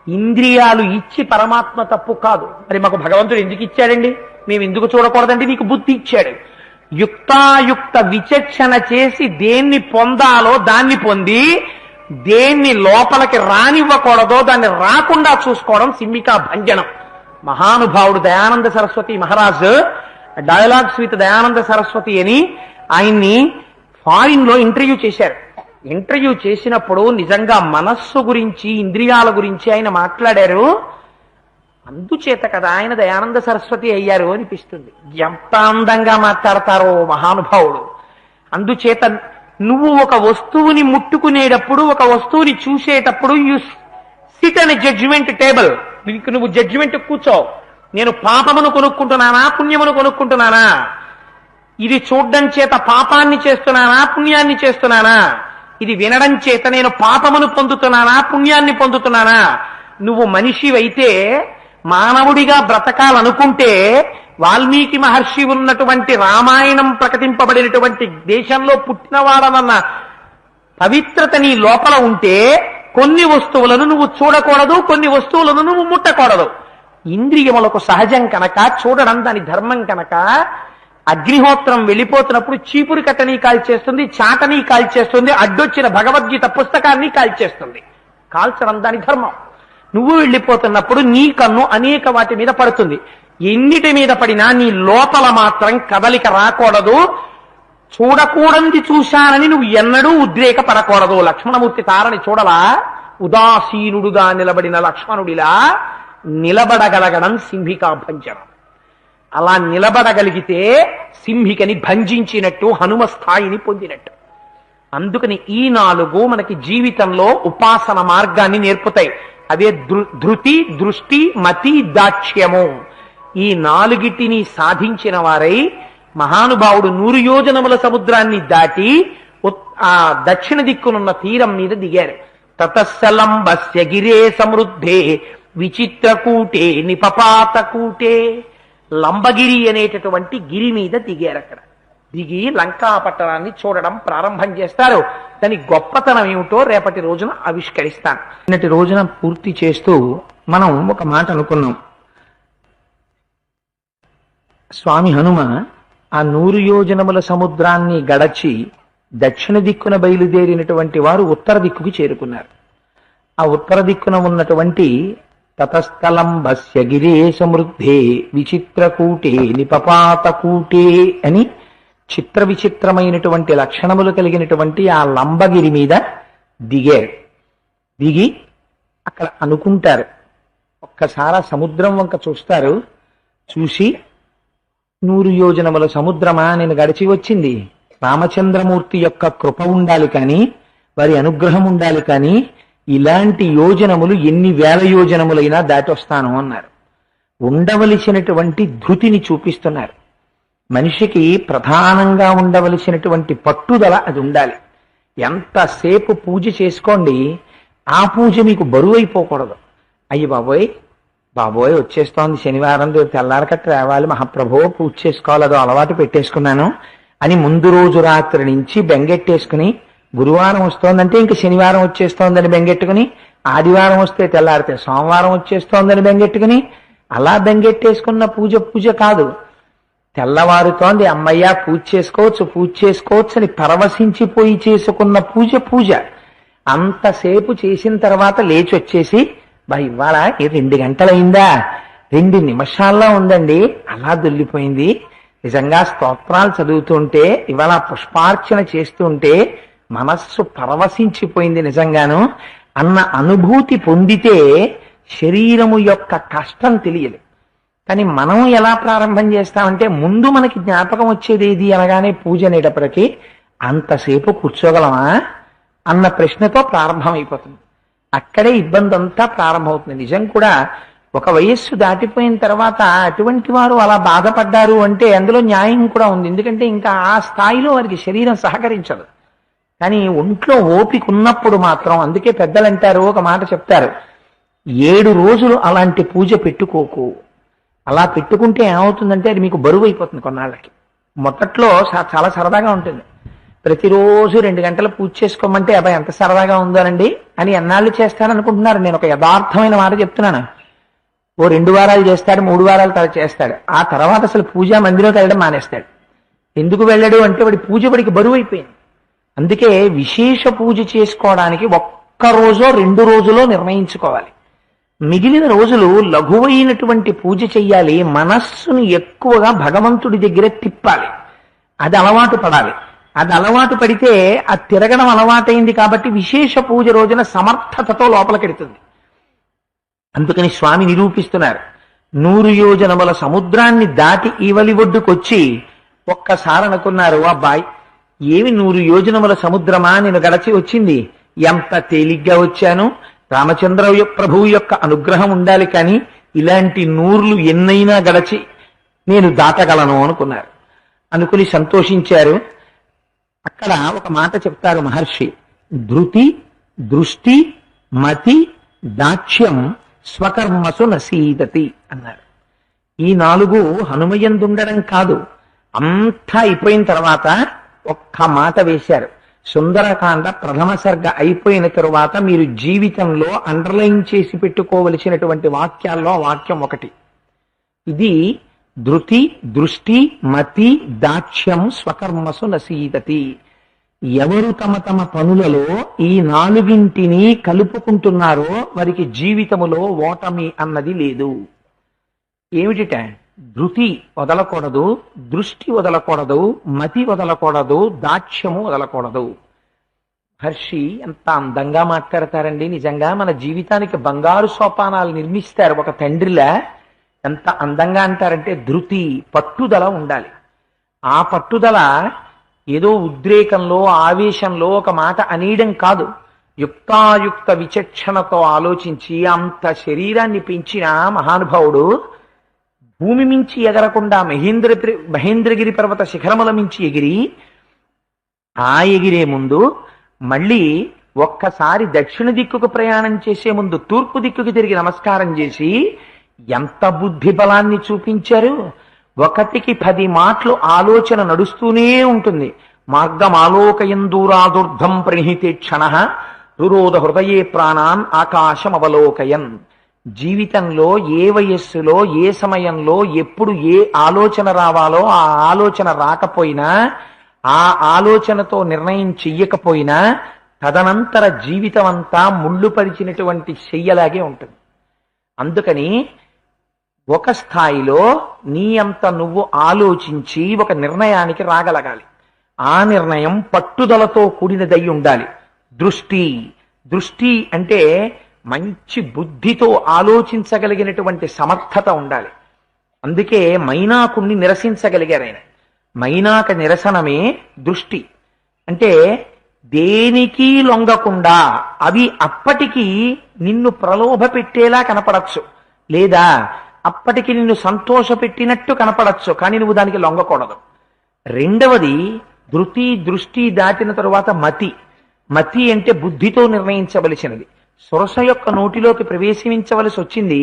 ఇంద్రియాలు ఇచ్చి పరమాత్మ తప్పు కాదు. మరి మాకు భగవంతుడు ఎందుకు ఇచ్చాడండి? మేము ఎందుకు చూడకూడదండి? నీకు బుద్ధి ఇచ్చాడు. యుక్తాయుక్త విచక్షణ చేసి దేన్ని పొందాలో దాన్ని పొంది దేన్ని లోపలికి రానివ్వకూడదో దాన్ని రాకుండా చూసుకోవడం సింహికా భంజనం. మహానుభావుడు దయానంద సరస్వతి మహారాజు డైలాగ్స్ విత్ దయానంద సరస్వతి అని ఆయన్ని ఫారిన్ లో ఇంటర్వ్యూ చేశారు. ఇంటర్వ్యూ చేసినప్పుడు నిజంగా మనస్సు గురించి ఇంద్రియాల గురించి ఆయన మాట్లాడారు. అందుచేత కదా ఆయన దయానంద సరస్వతి అయ్యారు అనిపిస్తుంది. ఎంత అందంగా మాట్లాడతారో మహానుభావుడు. అందుచేత నువ్వు ఒక వస్తువుని ముట్టుకునేటప్పుడు, ఒక వస్తువుని చూసేటప్పుడు you sit on judgement table. నువ్వు జడ్జిమెంట్ కూర్చో. నేను పాపమును కొనుక్కుంటున్నానా, పుణ్యమును కొనుక్కుంటున్నానా? ఇది చూడడం చేత పాపాన్ని చేస్తున్నానా, పుణ్యాన్ని చేస్తున్నానా? ఇది వినడం చేత నేను పాపమును పొందుతున్నానా, పుణ్యాన్ని పొందుతున్నానా? నువ్వు మనిషివైతే మానవుడిగా బ్రతకాలనుకుంటే వాల్మీకి మహర్షి ఉన్నటువంటి రామాయణం ప్రకటింపబడినటువంటి దేశంలో పుట్టినవాడనన్న పవిత్రత నీ లోపల ఉంటే కొన్ని వస్తువులను నువ్వు చూడకూడదు, కొన్ని వస్తువులను నువ్వు ముట్టకూడదు. ఇంద్రియములకు సహజం కనుక, చూడడం దాని ధర్మం కనుక, అగ్నిహోత్రం వెళ్ళిపోతున్నప్పుడు చీపురు కట్టని కాల్చేస్తుంది, చాటని కాల్చేస్తుంది, అడ్డొచ్చిన భగవద్గీత పుస్తకాన్ని కాల్చేస్తుంది. కాల్చడం దాని ధర్మం. నువ్వు వెళ్ళిపోతున్నప్పుడు నీ కన్ను అనేక వాటి మీద పడుతుంది. ఎన్నిటి మీద పడినా నీ లోపల మాత్రం కదలిక రాకూడదు. చూడకూడంది చూశానని నువ్వు ఎన్నడూ ఉద్రేకపడకూడదు. లక్ష్మణమూర్తి తారని చూడలా? ఉదాసీనుడుగా నిలబడిన లక్ష్మణుడిలా నిలబడగలగడం సింహికా భంజనం. అలా నిలబడగలిగితే సింహికని భంజించినట్టు, హనుమ స్థాయిని పొందినట్టు. అందుకని ఈ 4 మనకి జీవితంలో ఉపాసన మార్గాన్ని నేర్పుతాయి. అవే ధృతి, దృష్టి, మతి, దాక్ష్యము. ఈ 4టిని సాధించిన వారై మహానుభావుడు 100 యోజనముల సముద్రాన్ని దాటి ఆ దక్షిణ దిక్కునున్న తీరం మీద దిగారు. తతస్సలంబస్య గిరే సమృద్ధే విచిత్రకూటే నిపపాతకూటే, లంబగిరి అనేటటువంటి గిరి మీద దిగారు. అక్కడ దిగి లంకా పట్టణాన్ని చూడడం ప్రారంభం చేస్తారు. దాని గొప్పతనం ఏమిటో రేపటి రోజున ఆవిష్కరిస్తాను. నిన్నటి రోజున పూర్తి చేస్తూ మనం ఒక మాట అనుకున్నాం. స్వామి హనుమ ఆ 100 యోజనముల సముద్రాన్ని గడచి దక్షిణ దిక్కున బయలుదేరినటువంటి వారు ఉత్తర దిక్కుకి చేరుకున్నారు. ఆ ఉత్తర దిక్కున ఉన్నటువంటి తతస్థలంబస్య గిరే సమృద్ధే విచిత్రకూటే నిపపాతకూటే అని చిత్ర విచిత్రమైనటువంటి లక్షణములు కలిగినటువంటి ఆ లంబగిరి మీద దిగారు. దిగి అక్కడ అనుకుంటారు. ఒక్కసారి సముద్రం వంక చూస్తారు. చూసి 100 యోజనముల సముద్రమా నేను గడిచి వచ్చింది, రామచంద్రమూర్తి యొక్క కృప ఉండాలి కానీ, వారి అనుగ్రహం ఉండాలి కానీ, ఇలాంటి యోజనములు ఎన్ని వేల యోజనములైనా దాటొస్తాను అన్నారు. ఉండవలసినటువంటి ధృతిని చూపిస్తున్నారు. మనిషికి ప్రధానంగా ఉండవలసినటువంటి పట్టుదల అది ఉండాలి. ఎంతసేపు పూజ చేసుకోండి, ఆ పూజ మీకు బరువు అయిపోకూడదు. అయ్యి బాబోయ్ బాబోయ్ వచ్చేస్తోంది శనివారం, రేపు తెల్లారకట్ట రావాలి, మహాప్రభో పూజ చేసుకోవాలి, అదో అలవాటు పెట్టేసుకున్నాను అని ముందు రోజు రాత్రి నుంచి బెంగెట్టేసుకుని, గురువారం వస్తోందంటే ఇంక శనివారం వచ్చేస్తోందని బెంగెట్టుకుని, ఆదివారం వస్తే తెల్లారితే సోమవారం వచ్చేస్తోందని బెంగెట్టుకుని, అలా బెంగెట్టేసుకున్న పూజ కాదు. తెల్లవారుతోంది, అమ్మయ్య పూజ చేసుకోవచ్చు అని పరవశించిపోయి చేసుకున్న పూజ. అంతసేపు చేసిన తర్వాత లేచి వచ్చేసి, ఇవాళ 2 గంటలైందా, 2 నిమిషాల్లో ఉందండి, అలా దొల్లిపోయింది. నిజంగా స్తోత్రాలు చదువుతుంటే, ఇవాళ పుష్పార్చన చేస్తుంటే మనస్సు పరవశించిపోయింది నిజంగాను అన్న అనుభూతి పొందితే శరీరము యొక్క కష్టం తెలియదు. కానీ మనం ఎలా ప్రారంభం చేస్తామంటే, ముందు మనకి జ్ఞాపకం వచ్చేది ఏది అనగానే పూజ అనేటప్పటికీ అంతసేపు కూర్చోగలమా అన్న ప్రశ్నతో ప్రారంభమైపోతుంది. అక్కడే ఇబ్బంది అంతా ప్రారంభమవుతుంది. నిజం కూడా ఒక వయస్సు దాటిపోయిన తర్వాత అటువంటి వారు అలా బాధపడ్డారు అంటే అందులో న్యాయం కూడా ఉంది. ఎందుకంటే ఇంకా ఆ స్థాయిలో వారికి శరీరం సహకరించదు. కానీ ఒంట్లో ఓపిక ఉన్నప్పుడు మాత్రం, అందుకే పెద్దలు అంటారు, ఒక మాట చెప్తారు, 7 రోజులు అలాంటి పూజ పెట్టుకోకు. అలా పెట్టుకుంటే ఏమవుతుందంటే అది మీకు బరువు అయిపోతుంది కొన్నాళ్ళకి. మొదట్లో చాలా సరదాగా ఉంటుంది. ప్రతిరోజు 2 గంటలు పూజ చేసుకోమంటే అబ్బాయి ఎంత సరదాగా ఉందోనండి అని ఎన్నాళ్ళు చేస్తాననుకుంటున్నారు. నేను ఒక యథార్థమైన మాట చెప్తున్నాను. ఓ 2 వారాలు చేస్తాడు, 3 వారాలు చేస్తాడు. ఆ తర్వాత అసలు పూజా మందిరంలోకి వెళ్ళడం మానేస్తాడు. ఎందుకు వెళ్ళడు అంటే వాడికి బరువు అయిపోయింది. అందుకే విశేష పూజ చేసుకోవడానికి 1 రోజో 2 రోజులో నిర్ణయించుకోవాలి. మిగిలిన రోజులు లఘువైనటువంటి పూజ చెయ్యాలి. మనస్సును ఎక్కువగా భగవంతుడి దగ్గర తిప్పాలి. అది అలవాటు పడాలి. అది అలవాటు పడితే ఆ తిరగడం అలవాటైంది కాబట్టి విశేష పూజ రోజున సమర్థతతో లోపలికెడుతుంది. అందుకని స్వామి నిరూపిస్తున్నారు. 100 యోజనముల సముద్రాన్ని దాటి ఈవలి ఒడ్డుకొచ్చి ఒక్కసారి అనుకున్నారు, అబ్బాయి ఏమి 100 యోజనముల సముద్రమా నేను గడచి వచ్చింది, ఎంత తేలిగ్గా వచ్చాను, రామచంద్ర ప్రభువు యొక్క అనుగ్రహం ఉండాలి కానీ ఇలాంటి 100లు ఎన్నైనా గడచి నేను దాటగలను అనుకున్నారు. అనుకుని సంతోషించారు. అక్కడ ఒక మాట చెప్తారు మహర్షి, ధృతి, దృష్టి, మతి, దాక్ష్యం స్వకర్మసు నసీదతి అన్నారు. ఈ 4 హనుమయందుండడం కాదు, అంతా అయిపోయిన తర్వాత ఒక్క మాట వేశారు. సుందరకాండ ప్రథమ సర్గ అయిపోయిన తరువాత మీరు జీవితంలో అండర్లైన్ చేసి పెట్టుకోవలసినటువంటి వాక్యాల్లో వాక్యం ఒకటి ఇది. ధృతి, దృష్టి, మతి, దాక్ష్యం స్వకర్మసు నసీదతి. ఎవరు తమ పనులలో ఈ 4ంటిని కలుపుకుంటున్నారో వారికి జీవితములో ఓటమి అన్నది లేదు. ఏమిటిట? ధృతి వదలకూడదు, దృష్టి వదలకూడదు, మతి వదలకూడదు, దాక్ష్యము వదలకూడదు. మహర్షి ఎంత అందంగా మాట్లాడతారండి. నిజంగా మన జీవితానికి బంగారు సోపానాలు నిర్మిస్తారు ఒక తండ్రిలా. ఎంత అందంగా అంటారంటే, ధృతి పట్టుదల ఉండాలి. ఆ పట్టుదల ఏదో ఉద్రేకంలో ఆవేశంలో ఒక మాట అనేయడం కాదు. యుక్తాయుక్త విచక్షణతో ఆలోచించి అంత శరీరాన్ని పెంచిన మహానుభావుడు భూమి మించి ఎగరకుండా మహేంద్రగిరి పర్వత శిఖరముల మించి ఎగిరి, ఆ ఎగిరే ముందు మళ్ళీ ఒక్కసారి దక్షిణ దిక్కుకు ప్రయాణం చేసే ముందు తూర్పు దిక్కుకు తిరిగి నమస్కారం చేసి ఎంత బుద్ధి బలాన్ని చూపించారు. 1కి 10 మాటలు ఆలోచన నడుస్తూనే ఉంటుంది. మార్గం ఆలోకయందూరాదుర్ధం ప్రణిహితే క్షణ రురోధ హృదయే ప్రాణాన్ ఆకాశం అవలోకయన్. జీవితంలో ఏ వయస్సులో ఏ సమయంలో ఎప్పుడు ఏ ఆలోచన రావాలో ఆ ఆలోచన రాకపోయినా, ఆ ఆలోచనతో నిర్ణయం చెయ్యకపోయినా తదనంతర జీవితం అంతా ముళ్ళు పరిచినటువంటి చెయ్యలాగే ఉంటుంది. అందుకని ఒక స్థాయిలో నీ అంత నువ్వు ఆలోచించి ఒక నిర్ణయానికి రాగలగాలి. ఆ నిర్ణయం పట్టుదలతో కూడినదై ఉండాలి. దృష్టి అంటే మంచి బుద్ధితో ఆలోచించగలిగినటువంటి సమర్థత ఉండాలి. అందుకే మైనాకుణ్ణి నిరసించగలిగారు ఆయన. మైనాక నిరసనమే దృష్టి. అంటే దేనికి లొంగకుండా అవి అప్పటికి నిన్ను ప్రలోభ పెట్టేలా కనపడచ్చు, లేదా అప్పటికి నిన్ను సంతోషపెట్టినట్టు కనపడచ్చు, కానీ నువ్వు దానికి లొంగకూడదు. రెండవది దృష్టి దాటిన తరువాత మతి అంటే బుద్ధితో నిర్ణయించవలసినది. సురస యొక్క నోటిలోకి ప్రవేశించవలసి వచ్చింది.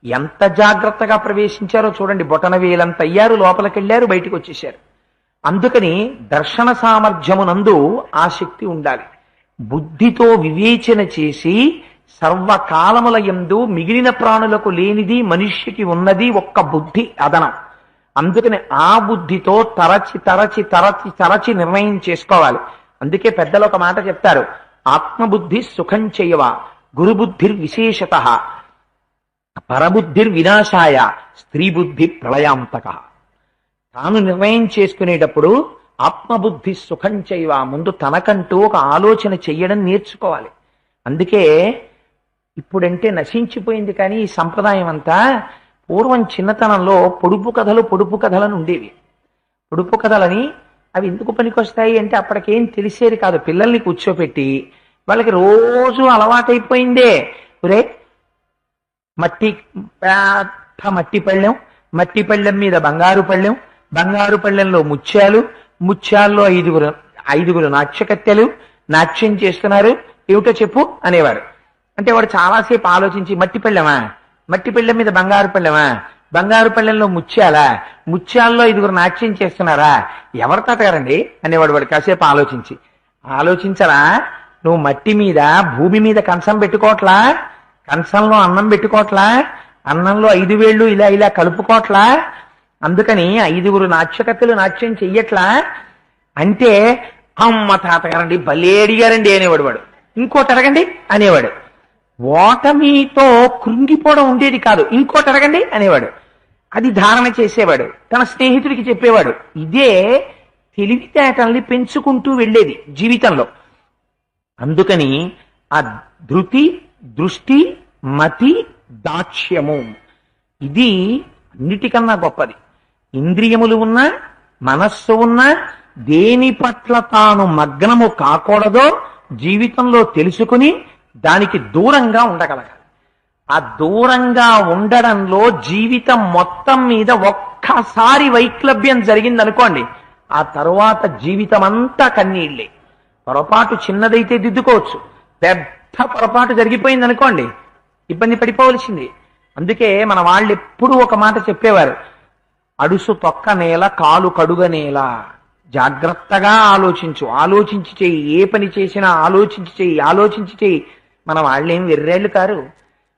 ఎంత జాగ్రత్తగా ప్రవేశించారో చూడండి. బొటనవేలంత అయ్యారు, లోపలికెళ్ళారు, బయటికి వచ్చేశారు. అందుకని దర్శన సామర్థ్యమునందు ఆ శక్తి ఉండాలి. బుద్ధితో వివేచన చేసి సర్వకాలముల యందు మిగిలిన ప్రాణులకు లేనిది మనుష్యకి ఉన్నది ఒక్క బుద్ధి అదనం. అందుకని ఆ బుద్ధితో తరచి నిర్ణయం చేసుకోవాలి. అందుకే పెద్దలు ఒక మాట చెప్తారు, ఆత్మబుద్ధి సుఖం చేయవ, గురుబుద్ధిర్ విశేషత, పరబుద్ధిర్ వినాశాయ, స్త్రీ బుద్ధి ప్రళయాంతక. తాను నిర్ణయం చేసుకునేటప్పుడు ఆత్మబుద్ధి సుఖం చేయవ, ముందు తనకంటూ ఒక ఆలోచన చెయ్యడం నేర్చుకోవాలి. అందుకే ఇప్పుడంటే నశించిపోయింది కానీ ఈ సంప్రదాయం అంతా పూర్వం చిన్నతనంలో పొడుపు కథలని ఉండేవి. పొడుపు కథలని అవి ఎందుకు పనికొస్తాయి అంటే అప్పటికేం తెలిసేది కాదు. పిల్లల్ని కూర్చోపెట్టి వాళ్ళకి రోజు అలవాటైపోయిందే, ఒరే మట్టి పళ్ళెం మీద బంగారు పళ్ళెం, బంగారు పళ్ళెంలో ముత్యాల్లో ఐదుగురు నాట్యకత్తెలు నాట్యం చేస్తున్నారు, ఏమిటో చెప్పు అనేవారు. అంటే వాడు చాలాసేపు ఆలోచించి మట్టి పళ్ళెం మీద బంగారు పళ్ళెమా, బంగారు పళ్ళెంలో ముత్యాల్లో 5 నాట్యం చేస్తున్నారా, ఎవరు తాతగారండి అనేవాడు. వాడు కాసేపు ఆలోచించరా, నువ్వు మట్టి మీద భూమి మీద కంచం పెట్టుకోవట్లా, కంచంలో అన్నం పెట్టుకోవట్లా, అన్నంలో 5 వేళ్ళు ఇలా కలుపుకోవట్లా, అందుకని 5 నాట్యకత్తెలు నాట్యం చెయ్యట్లా అంటే, అమ్మ తాతగారండి భలే అడిగారండి అనేవాడు. వాడు ఇంకోటి అడగండి అనేవాడు. ఓటమితో కృంగిపోవడం ఉండేది కాదు, ఇంకోటి అడగండి అనేవాడు. అది ధారణ చేసేవాడు, తన స్నేహితుడికి చెప్పేవాడు. ఇదే తెలివితేటల్ని పెంచుకుంటూ వెళ్ళేది జీవితంలో. అందుకని ఆ దృష్టి మతి దాక్ష్యము ఇది అన్నిటికన్నా గొప్పది. ఇంద్రియములు ఉన్నా మనస్సు ఉన్నా దేని పట్ల తాను మగ్నము కాకూడదో జీవితంలో తెలుసుకుని దానికి దూరంగా ఉండగలగాలి. ఆ దూరంగా ఉండడంలో జీవితం మొత్తం మీద ఒక్కసారి వైక్లభ్యం జరిగిందనుకోండి, ఆ తరువాత జీవితం అంతా కన్నీళ్ళే. పొరపాటు చిన్నదైతే దిద్దుకోవచ్చు, పెద్ద పొరపాటు జరిగిపోయింది అనుకోండి ఇబ్బంది పడిపోవలసింది. అందుకే మన వాళ్ళు ఎప్పుడూ ఒక మాట చెప్పేవారు, అడుసు తొక్క నేల కాలు కడుగ నేల. జాగ్రత్తగా ఆలోచించి చెయ్యి, ఏ పని చేసినా ఆలోచించి చెయ్యి. మన వాళ్ళేం వెర్రేళ్ళు కారు.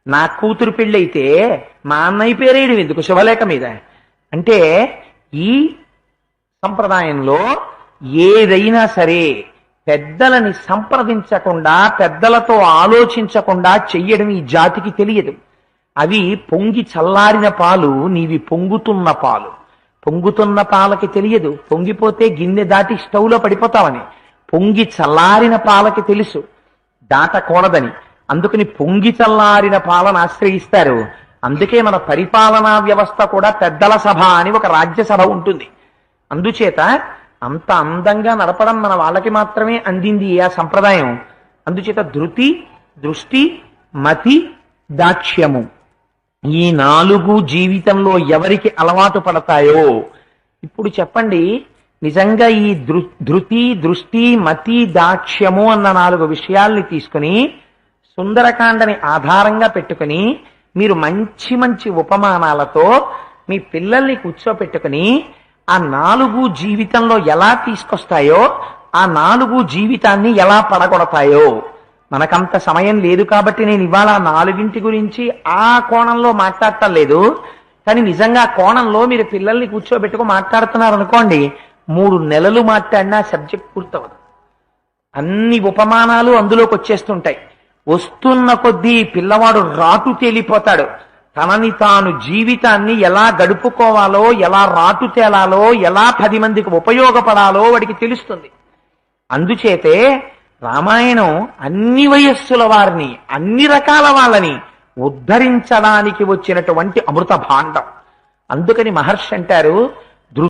నా కూతురు పెళ్ళైతే మా అన్నయ్య పేరేయడం ఎందుకు శుభలేఖ మీద అంటే, ఈ సంప్రదాయంలో ఏదైనా సరే పెద్దలని సంప్రదించకుండా, పెద్దలతో ఆలోచించకుండా చెయ్యడం ఈ జాతికి తెలియదు. అవి పొంగి చల్లారిన పాలు, నీవి పొంగుతున్న పాలు. పొంగుతున్న పాలకి తెలియదు, పొంగిపోతే గిన్నె దాటి స్టవ్లో పడిపోతావని. పొంగి చల్లారిన పాలకి తెలుసు దాటకూడదని. అందుకని పొంగి చల్లారిన పాలను ఆశ్రయిస్తారు. అందుకే మన పరిపాలనా వ్యవస్థ కూడా పెద్దల సభ అని ఒక రాజ్యసభ ఉంటుంది. అందుచేత అంత అందంగా నడపడం మన వాళ్ళకి మాత్రమే అందింది ఆ సంప్రదాయం. అందుచేత దృష్టి మతి దాక్ష్యము ఈ 4 జీవితంలో ఎవరికి అలవాటు పడతాయో, ఇప్పుడు చెప్పండి, నిజంగా ఈ ధృతి, దృష్టి, మతి, దాక్ష్యము అన్న 4 విషయాల్ని తీసుకుని సుందరకాండని ఆధారంగా పెట్టుకుని మీరు మంచి మంచి ఉపమానాలతో మీ పిల్లల్ని కూర్చోపెట్టుకుని ఆ 4 జీవితంలో ఎలా తీసుకొస్తాయో, ఆ 4 జీవితాన్ని ఎలా పడగొడతాయో. మనకంత సమయం లేదు కాబట్టి నేను ఇవాళ 4 గురించి ఆ కోణంలో మాట్లాడటం లేదు. కానీ నిజంగా కోణంలో మీరు పిల్లల్ని కూర్చోబెట్టుకు మాట్లాడుతున్నారు అనుకోండి, 3 నెలలు మాట్లాడినా సబ్జెక్ట్ పూర్తవదు. అన్ని ఉపమానాలు అందులోకి వచ్చేస్తుంటాయి. వస్తున్న కొద్దీ పిల్లవాడు రాటు తేలిపోతాడు. తనని తాను జీవితాన్ని ఎలా గడుపుకోవాలో, ఎలా రాటు తేలాలో, ఎలా 10 మందికి ఉపయోగపడాలో వాడికి తెలుస్తుంది. అందుచేతే రామాయణం అన్ని వయస్సుల వారిని, అన్ని రకాల వాళ్ళని ఉద్ధరించడానికి వచ్చినటువంటి అమృత భాండం. అందుకని మహర్షి అంటారు,